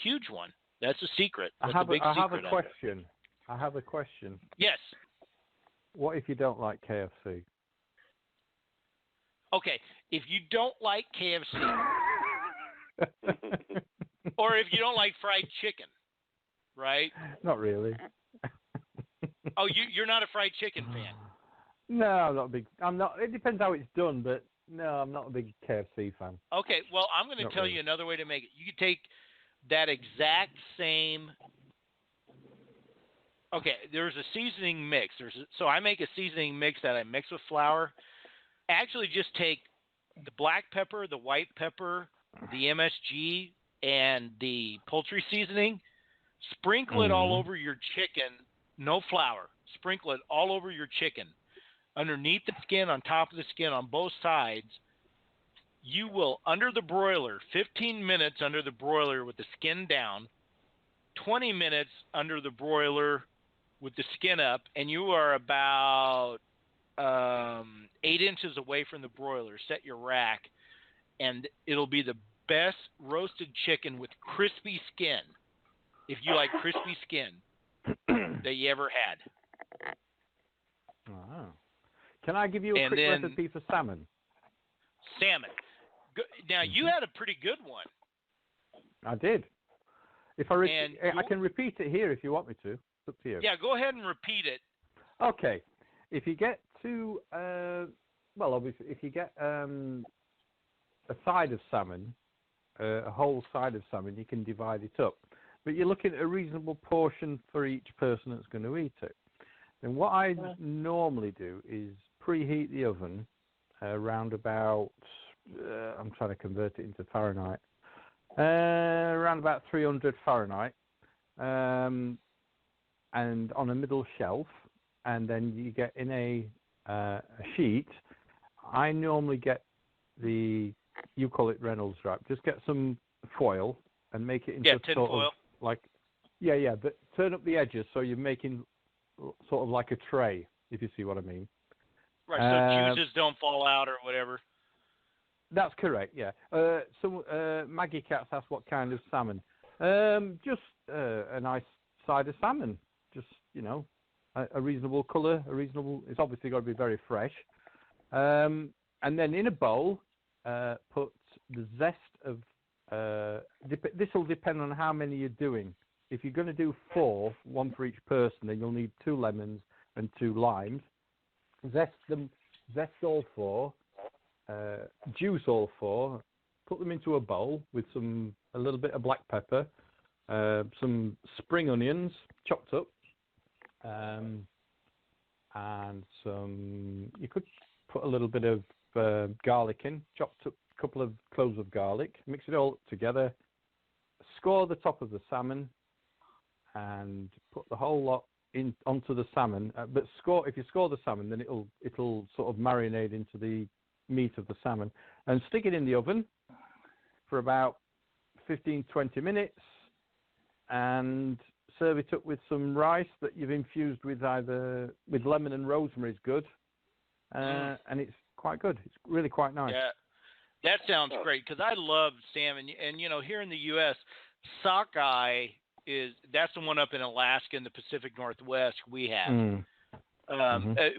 huge one. That's a secret. I have a question. I have a question. Yes. What if you don't like KFC? Okay, if you don't like KFC, or if you don't like fried chicken, right? Not really. Oh, you're not a fried chicken fan? No, I'm not a big. I'm not. It depends how it's done, but. No, I'm not a big KFC fan. Okay, well, I'm going to tell you another way to make it. You could take that exact same. Okay, there's a seasoning mix. So I make a seasoning mix that I mix with flour. Actually, just take the black pepper, the white pepper, the MSG, and the poultry seasoning. Sprinkle it all over your chicken. No flour. Sprinkle it all over your chicken. Underneath the skin, on top of the skin, on both sides. You will, under the broiler, 15 minutes under the broiler with the skin down, 20 minutes under the broiler with the skin up, and you are about 8 inches away from the broiler. Set your rack, and it'll be the best roasted chicken with crispy skin, if you like crispy skin, that you ever had. Wow. Can I give you a quick recipe for salmon? Salmon. Now, you had a pretty good one. I did. If I can repeat it here if you want me to. It's up to you. Yeah, go ahead and repeat it. Okay. If you get to, obviously, if you get a side of salmon, a whole side of salmon, you can divide it up. But you're looking at a reasonable portion for each person that's going to eat it. And what I normally do is preheat the oven around about, I'm trying to convert it into Fahrenheit, around about 300 Fahrenheit, and on a middle shelf, and then you get in a sheet. I normally get the you call it Reynolds wrap. Just get some foil and make it into tin sort foil. of like, but turn up the edges so you're making sort of like a tray, if you see what I mean. Right, so juices don't fall out or whatever. That's correct, yeah. So Maggie Katz asked what kind of salmon. Just a nice side of salmon. Just, a reasonable colour, it's obviously got to be very fresh. And then in a bowl, put the zest of, this will depend on how many you're doing. If you're going to do 4, 1 for each person, then you'll need 2 lemons and 2 limes. Zest all 4, juice all 4, put them into a bowl with a little bit of black pepper, some spring onions chopped up, and you could put a little bit of garlic in, chopped up a couple of cloves of garlic, mix it all together, score the top of the salmon, and put the whole lot onto the salmon. But if you score the salmon, then it'll sort of marinate into the meat of the salmon, and stick it in the oven for about 15-20 minutes, and serve it up with some rice that you've infused with lemon and rosemary is good, and it's quite good. It's really quite nice. Yeah, that sounds great because I love salmon, and here in the U.S., sockeye that's the one up in Alaska in the Pacific Northwest we have.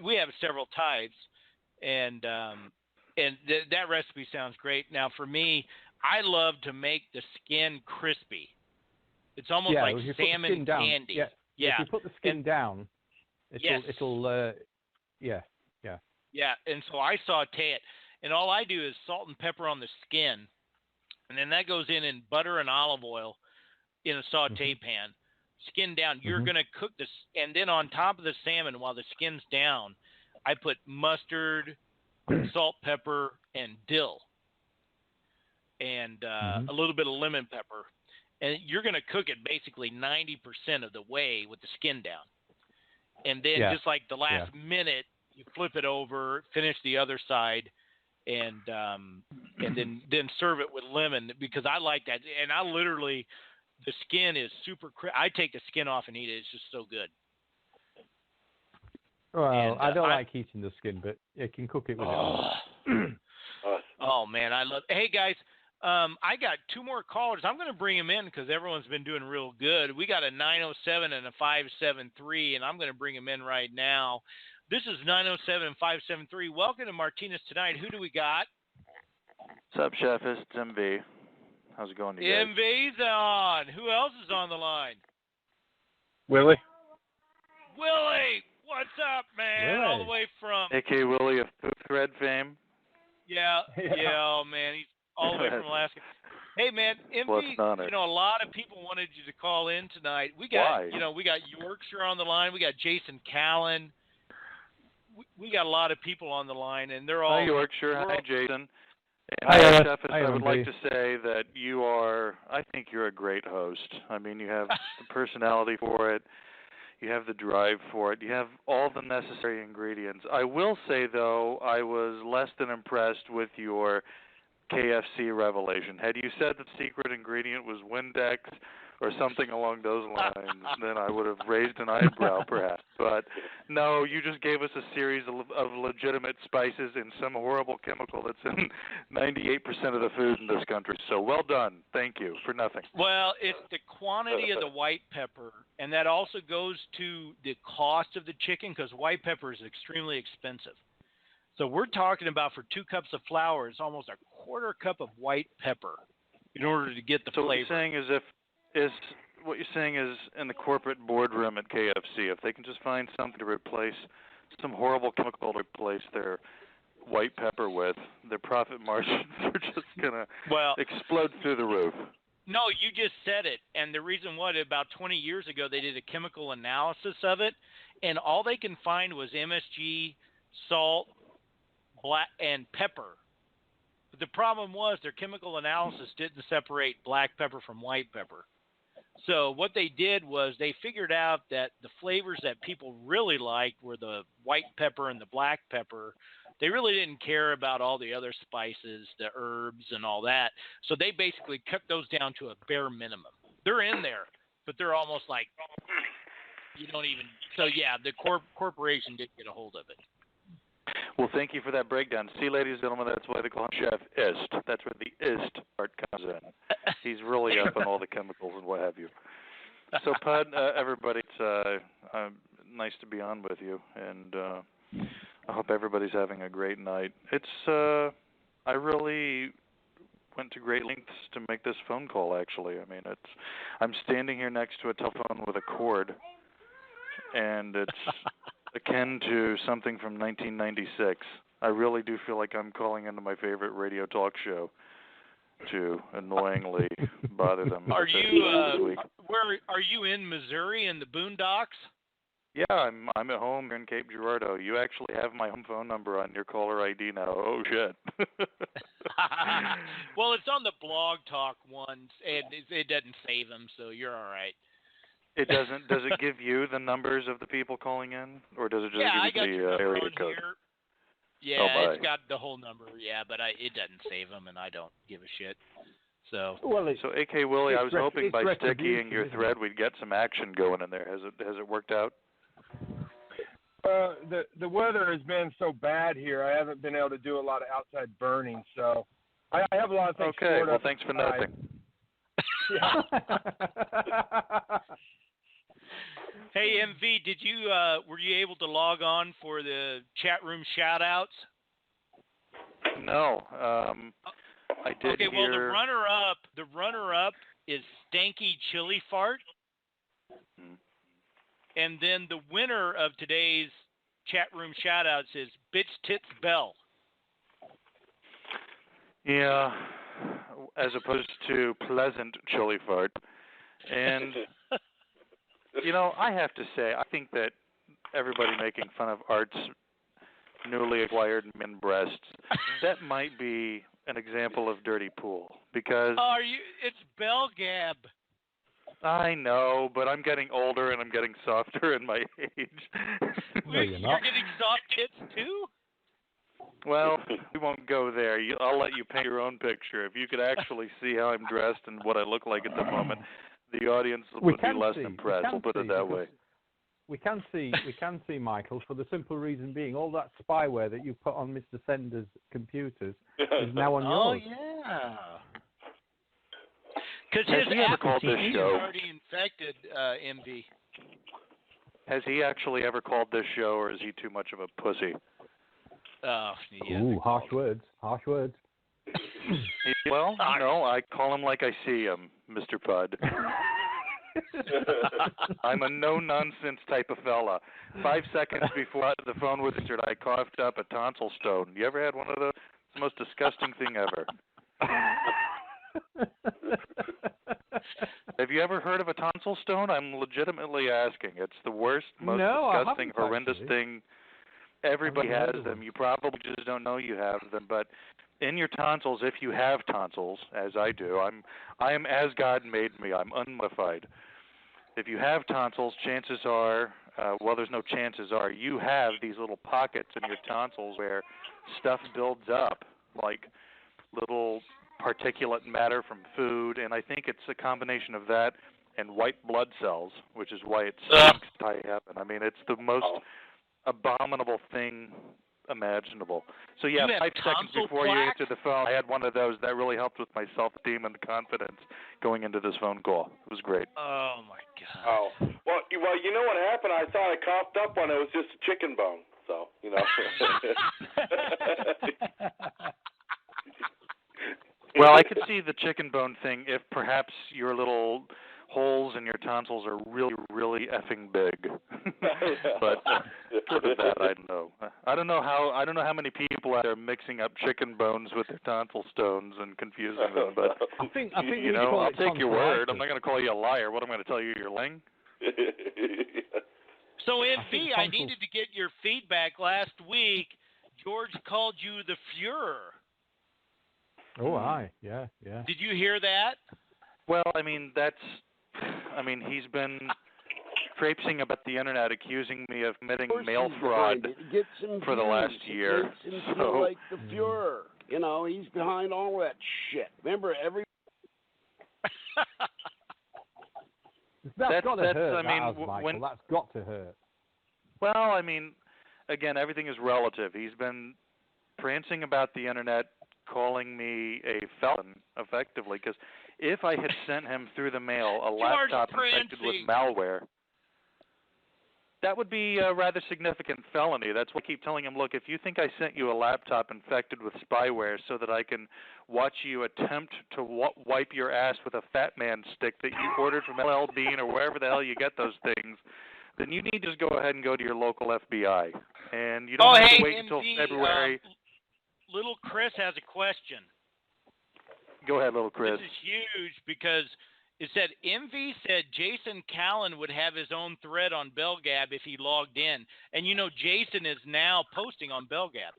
We have several types, and that recipe sounds great. Now, for me, I love to make the skin crispy. It's almost like salmon candy. Yeah. If you put the skin down, it'll. Yeah. And so I saute it, and all I do is salt and pepper on the skin, and then that goes in butter and olive oil in a saute pan. Skin down. You're going to cook this, and then on top of the salmon, while the skin's down, I put mustard, salt, pepper, and dill, and a little bit of lemon pepper. And you're going to cook it basically 90% of the way with the skin down. And then just like the last minute, you flip it over, finish the other side, and then serve it with lemon, because I like that. And I literally, the skin is super I take the skin off and eat it. It's just so good. Well, I don't like eating the skin, but you can cook it with it. Oh, man, I love it. Hey, guys. I got 2 more callers. I'm going to bring them in because everyone's been doing real good. We got a 907 and a 573, and I'm going to bring them in right now. This is 907 and 573. Welcome to Martinez Tonight. Who do we got? What's up, Chef? It's MV. How's it going, you guys? MV's on. Who else is on the line? Willie. Willie, what's up, man? Willie. All the way from... A.K. Willie of Food Thread fame. Yeah, man. He's all the way from Alaska. Hey, man, MV, a lot of people wanted you to call in tonight. We got, we got Yorkshire on the line. We got Jason Callan. We got a lot of people on the line, and they're all... Hi, Yorkshire. Hi, Jason. And Hi, Chef, I would like to say that I think you're a great host. I mean, you have the personality for it. You have the drive for it. You have all the necessary ingredients. I will say, though, I was less than impressed with your KFC revelation. Had you said the secret ingredient was Windex or something along those lines, then I would have raised an eyebrow, perhaps. But no, you just gave us a series of legitimate spices and some horrible chemical that's in 98% of the food in this country. So well done. Thank you for nothing. Well, it's the quantity of the white pepper, and that also goes to the cost of the chicken, because white pepper is extremely expensive. So we're talking about, for 2 cups of flour, it's almost a quarter cup of white pepper in order to get the flavor. What you're saying what you're saying is, in the corporate boardroom at KFC, if they can just find something to replace, some horrible chemical to replace their white pepper with, their profit margins are just going to explode through the roof. No, you just said it. And the reason about 20 years ago, they did a chemical analysis of it, and all they can find was MSG, salt, black, and pepper. But the problem was their chemical analysis didn't separate black pepper from white pepper. So what they did was they figured out that the flavors that people really liked were the white pepper and the black pepper, They really didn't care about all the other spices, the herbs, and all that. So they basically cut those down to a bare minimum. They're in there, but they're almost like you don't even. So yeah, the corporation did get a hold of it. Well, thank you for that breakdown. See, ladies and gentlemen, that's why they call him Chef Ist. That's where the Ist part comes in. He's really up on all the chemicals and what have you. So, Pud, everybody, it's nice to be on with you, and I hope everybody's having a great night. I really went to great lengths to make this phone call, actually. I mean, I'm standing here next to a telephone with a cord, and it's akin to something from 1996. I really do feel like I'm calling into my favorite radio talk show to annoyingly bother them. Are you where are you in Missouri in the boondocks? Yeah, I'm at home here in Cape Girardeau. You actually have my home phone number on your caller ID now. Oh shit. Well, it's on the blog talk ones, and it doesn't save them, so you're all right. It doesn't. Does it give you the numbers of the people calling in, or does it just give you the area code? Here. Yeah, it's got the whole number. Yeah, but it doesn't save them, and I don't give a shit. So. So AK Willie, I was hoping by sticking your thread we'd get some action going in there. Has it worked out? The weather has been so bad here. I haven't been able to do a lot of outside burning, so I have a lot of things. Okay, well, thanks for nothing. Hey, MV, did you were you able to log on for the chat room shout-outs? No, I did. Okay, well, the runner-up is Stanky Chili Fart, and then the winner of today's chat room shout-outs is Bitch Tits Bell. Yeah, as opposed to Pleasant Chili Fart, and. You know, I have to say, I think that everybody making fun of Art's newly acquired men breasts, that might be an example of dirty pool, because... It's Bell Gab. I know, but I'm getting older and I'm getting softer in my age. No, you're not. You're getting soft tits, too? Well, we won't go there. I'll let you paint your own picture. If you could actually see how I'm dressed and what I look like at the moment... The audience would be less impressed. We'll put it that way. We can see, Michael, for the simple reason being all that spyware that you put on Mr. Senda's computers is now on yours. Oh yeah. Because his he's already infected, MV. Has he actually ever called this show, or is he too much of a pussy? Oh, yeah. Ooh, harsh words. Harsh words. Well, no, I call him like I see him, Mr. Pud. I'm a no-nonsense type of fella. 5 seconds before the phone was answered, I coughed up a tonsil stone. You ever had one of those? It's the most disgusting thing ever. Have you ever heard of a tonsil stone? I'm legitimately asking. It's the worst, most disgusting, horrendous thing. Everybody has them. You probably just don't know you have them, but in your tonsils, if you have tonsils, as I do, I am as God made me. I'm unmodified. If you have tonsils, chances are, there's no chances are, you have these little pockets in your tonsils where stuff builds up, like little particulate matter from food, and I think it's a combination of that and white blood cells, which is why it stinks to high heaven. I mean, it's the most abominable thing imaginable. So yeah, 5 seconds before you answered the phone, I had one of those. That really helped with my self-esteem and confidence going into this phone call. It was great. Oh my God. Oh well, you know what happened? I thought I coughed up one. It was just a chicken bone. So you know. Well, I could see the chicken bone thing if perhaps your little holes in your tonsils are really, really effing big. But short of that, I don't know. I don't know how many people out there are mixing up chicken bones with their tonsil stones and confusing them. But I think you know, I'll take your word. I'm not going to call you a liar. What am I going to tell you? You're lying. So, MV, I needed to get your feedback last week. George called you the Fuhrer. Oh, aye, yeah. Did you hear that? Well, he's been traipsing about the internet accusing me of committing Of course mail he's fraud behind it. It gets him for the last views. year. It makes him feel like the Fuhrer. You know, he's behind all that shit. Remember, That's got to hurt. I mean, Michael. That's got to hurt. Well, I mean, again, everything is relative. He's been prancing about the internet, calling me a felon, effectively, because if I had sent him through the mail a laptop infected with malware, that would be a rather significant felony. That's why I keep telling him, look, if you think I sent you a laptop infected with spyware so that I can watch you attempt to wipe your ass with a Fat Man stick that you ordered from LL Bean or wherever the hell you get those things, then you need to just go ahead and go to your local FBI. And you don't have to wait until February. Little Chris has a question. Go ahead, little Chris. This is huge because it said MV said Jason Callan would have his own thread on BellGab if he logged in. And you know Jason is now posting on BellGab.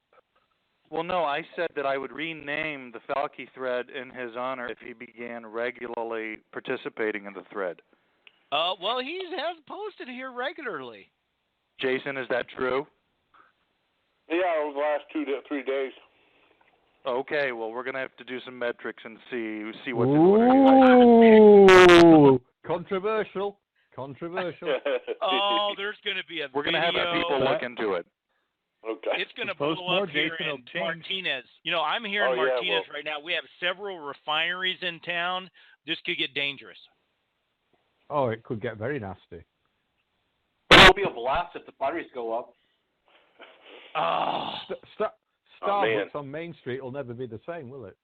Well, no, I said that I would rename the Falke thread in his honor if he began regularly participating in the thread. Well, he has posted here regularly. Jason, is that true? Yeah, over the last 2 to 3 days. Okay, well, we're going to have to do some metrics and see what's in order. Ooh, controversial. Oh, there's going to be a We're going to have people look into it. Okay. It's going to blow up here in Martinez. You know, I'm here in Martinez right now. We have several refineries in town. This could get dangerous. Oh, it could get very nasty. It'll be a blast if the batteries go up. Oh. Starbucks on Main Street will never be the same, will it?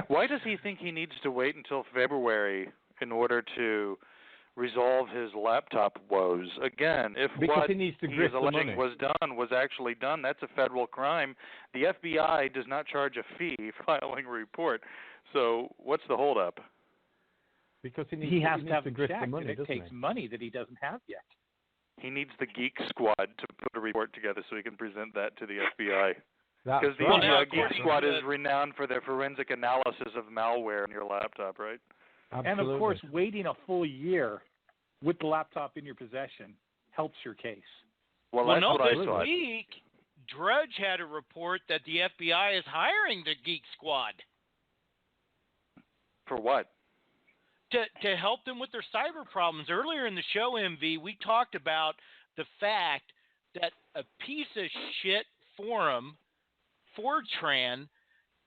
Why does he think he needs to wait until February in order to resolve his laptop woes? Again, if what he is alleging was done was actually done, that's a federal crime. The FBI does not charge a fee for filing a report. So what's the holdup? Because he has to grist check, the money, and it takes money that he doesn't have yet. He needs the Geek Squad to put a report together so he can present that to the FBI. Because the Geek Squad is renowned for their forensic analysis of malware in your laptop, right? Absolutely. And, of course, waiting a full year with the laptop in your possession helps your case. Well, that's what I thought. This week, Drudge had a report that the FBI is hiring the Geek Squad. For what? To help them with their cyber problems. Earlier in the show, MV, we talked about the fact that a piece of shit forum, Fortran,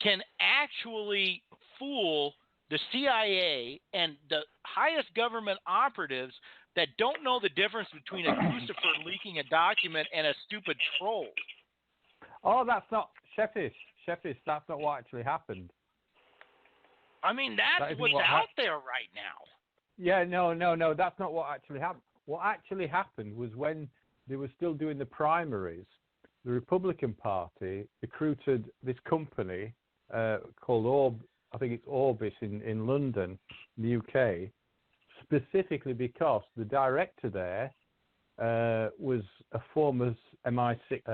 can actually fool the CIA and the highest government operatives that don't know the difference between a Lucifer leaking a document and a stupid troll. Oh, that's not Sheffish. That's not what actually happened. I mean, that's what's out there right now. Yeah, no, that's not what actually happened. What actually happened was when they were still doing the primaries, the Republican Party recruited this company called I think it's Orbis in London, the UK, specifically because the director there was a former MI6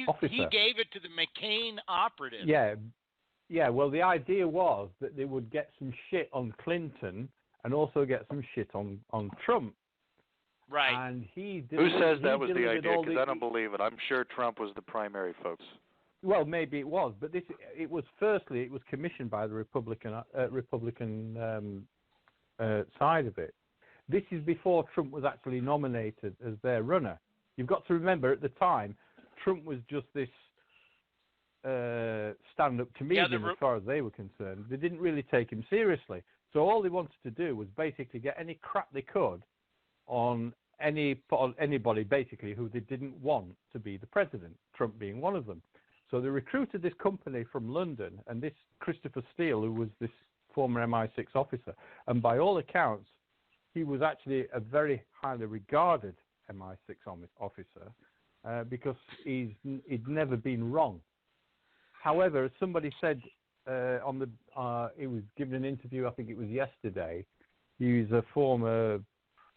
officer. He gave it to the McCain operative. Yeah, well, the idea was that they would get some shit on Clinton and also get some shit on Trump. Right. And Who says that was the idea? Because I don't believe it. I'm sure Trump was the primary focus. Well, maybe it was, but it was commissioned by the Republican side of it. This is before Trump was actually nominated as their runner. You've got to remember, at the time, Trump was just this stand-up comedian as far as they were concerned. They didn't really take him seriously. So all they wanted to do was basically get any crap they could on anybody, basically, who they didn't want to be the president, Trump being one of them. So they recruited this company from London, and this Christopher Steele, who was this former MI6 officer, and by all accounts, he was actually a very highly regarded MI6 officer because he'd never been wrong. However, as somebody said he was given an interview, I think it was yesterday. He's a former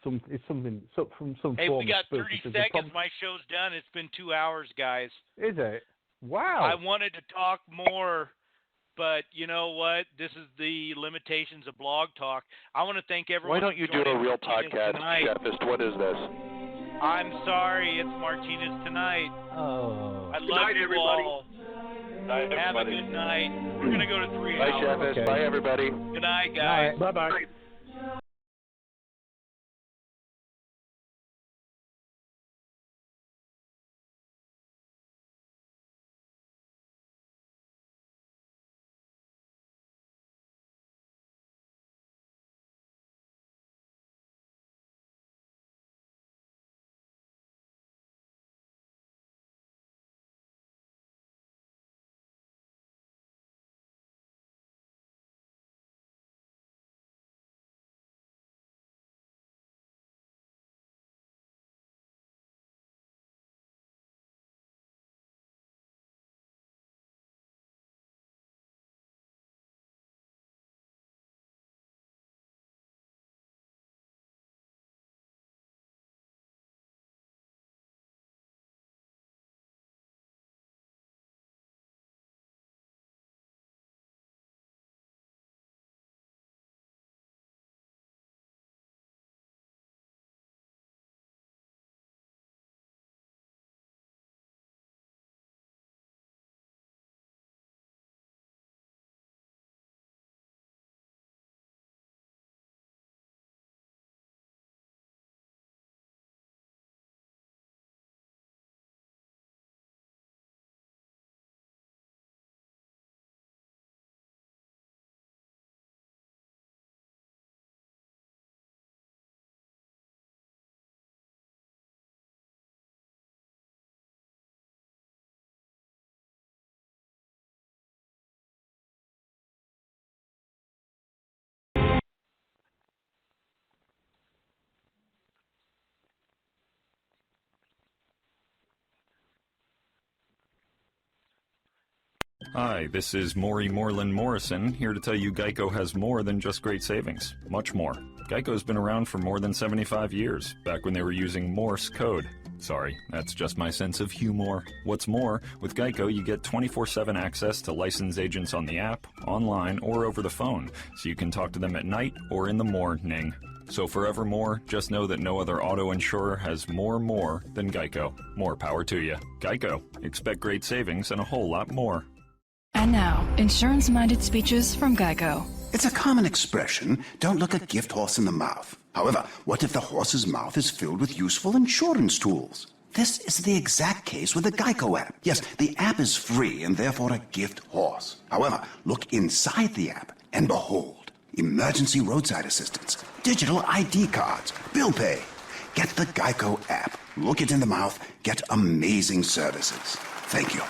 from some. Hey, we got 30 seconds. My show's done. It's been 2 hours, guys. Is it? Wow. I wanted to talk more But you know what? This is the limitations of Blog Talk. I want to thank everyone. Why don't you do a real podcast, Chefist? What is this? I'm sorry, it's Martinez tonight. Oh. I love you everybody. all. Night, Have a everybody. good night. We're going to go to 3 Bye, hours. Chefist. Okay. Bye, everybody. Good night, guys. Bye-bye. Hi, this is Maury Moreland Morrison, here to tell you Geico has more than just great savings. Much more. Geico's been around for more than 75 years, back when they were using Morse code. Sorry, that's just my sense of humor. What's more, with Geico you get 24/7 access to licensed agents on the app, online, or over the phone, so you can talk to them at night or in the morning. So forevermore, just know that no other auto insurer has more than Geico. More power to you. Geico. Expect great savings and a whole lot more. And now, insurance-minded speeches from Geico. It's a common expression, don't look a gift horse in the mouth. However, what if the horse's mouth is filled with useful insurance tools? This is the exact case with the Geico app. Yes, the app is free and therefore a gift horse. However, look inside the app and behold, emergency roadside assistance, digital ID cards, bill pay. Get the Geico app. Look it in the mouth, get amazing services. Thank you.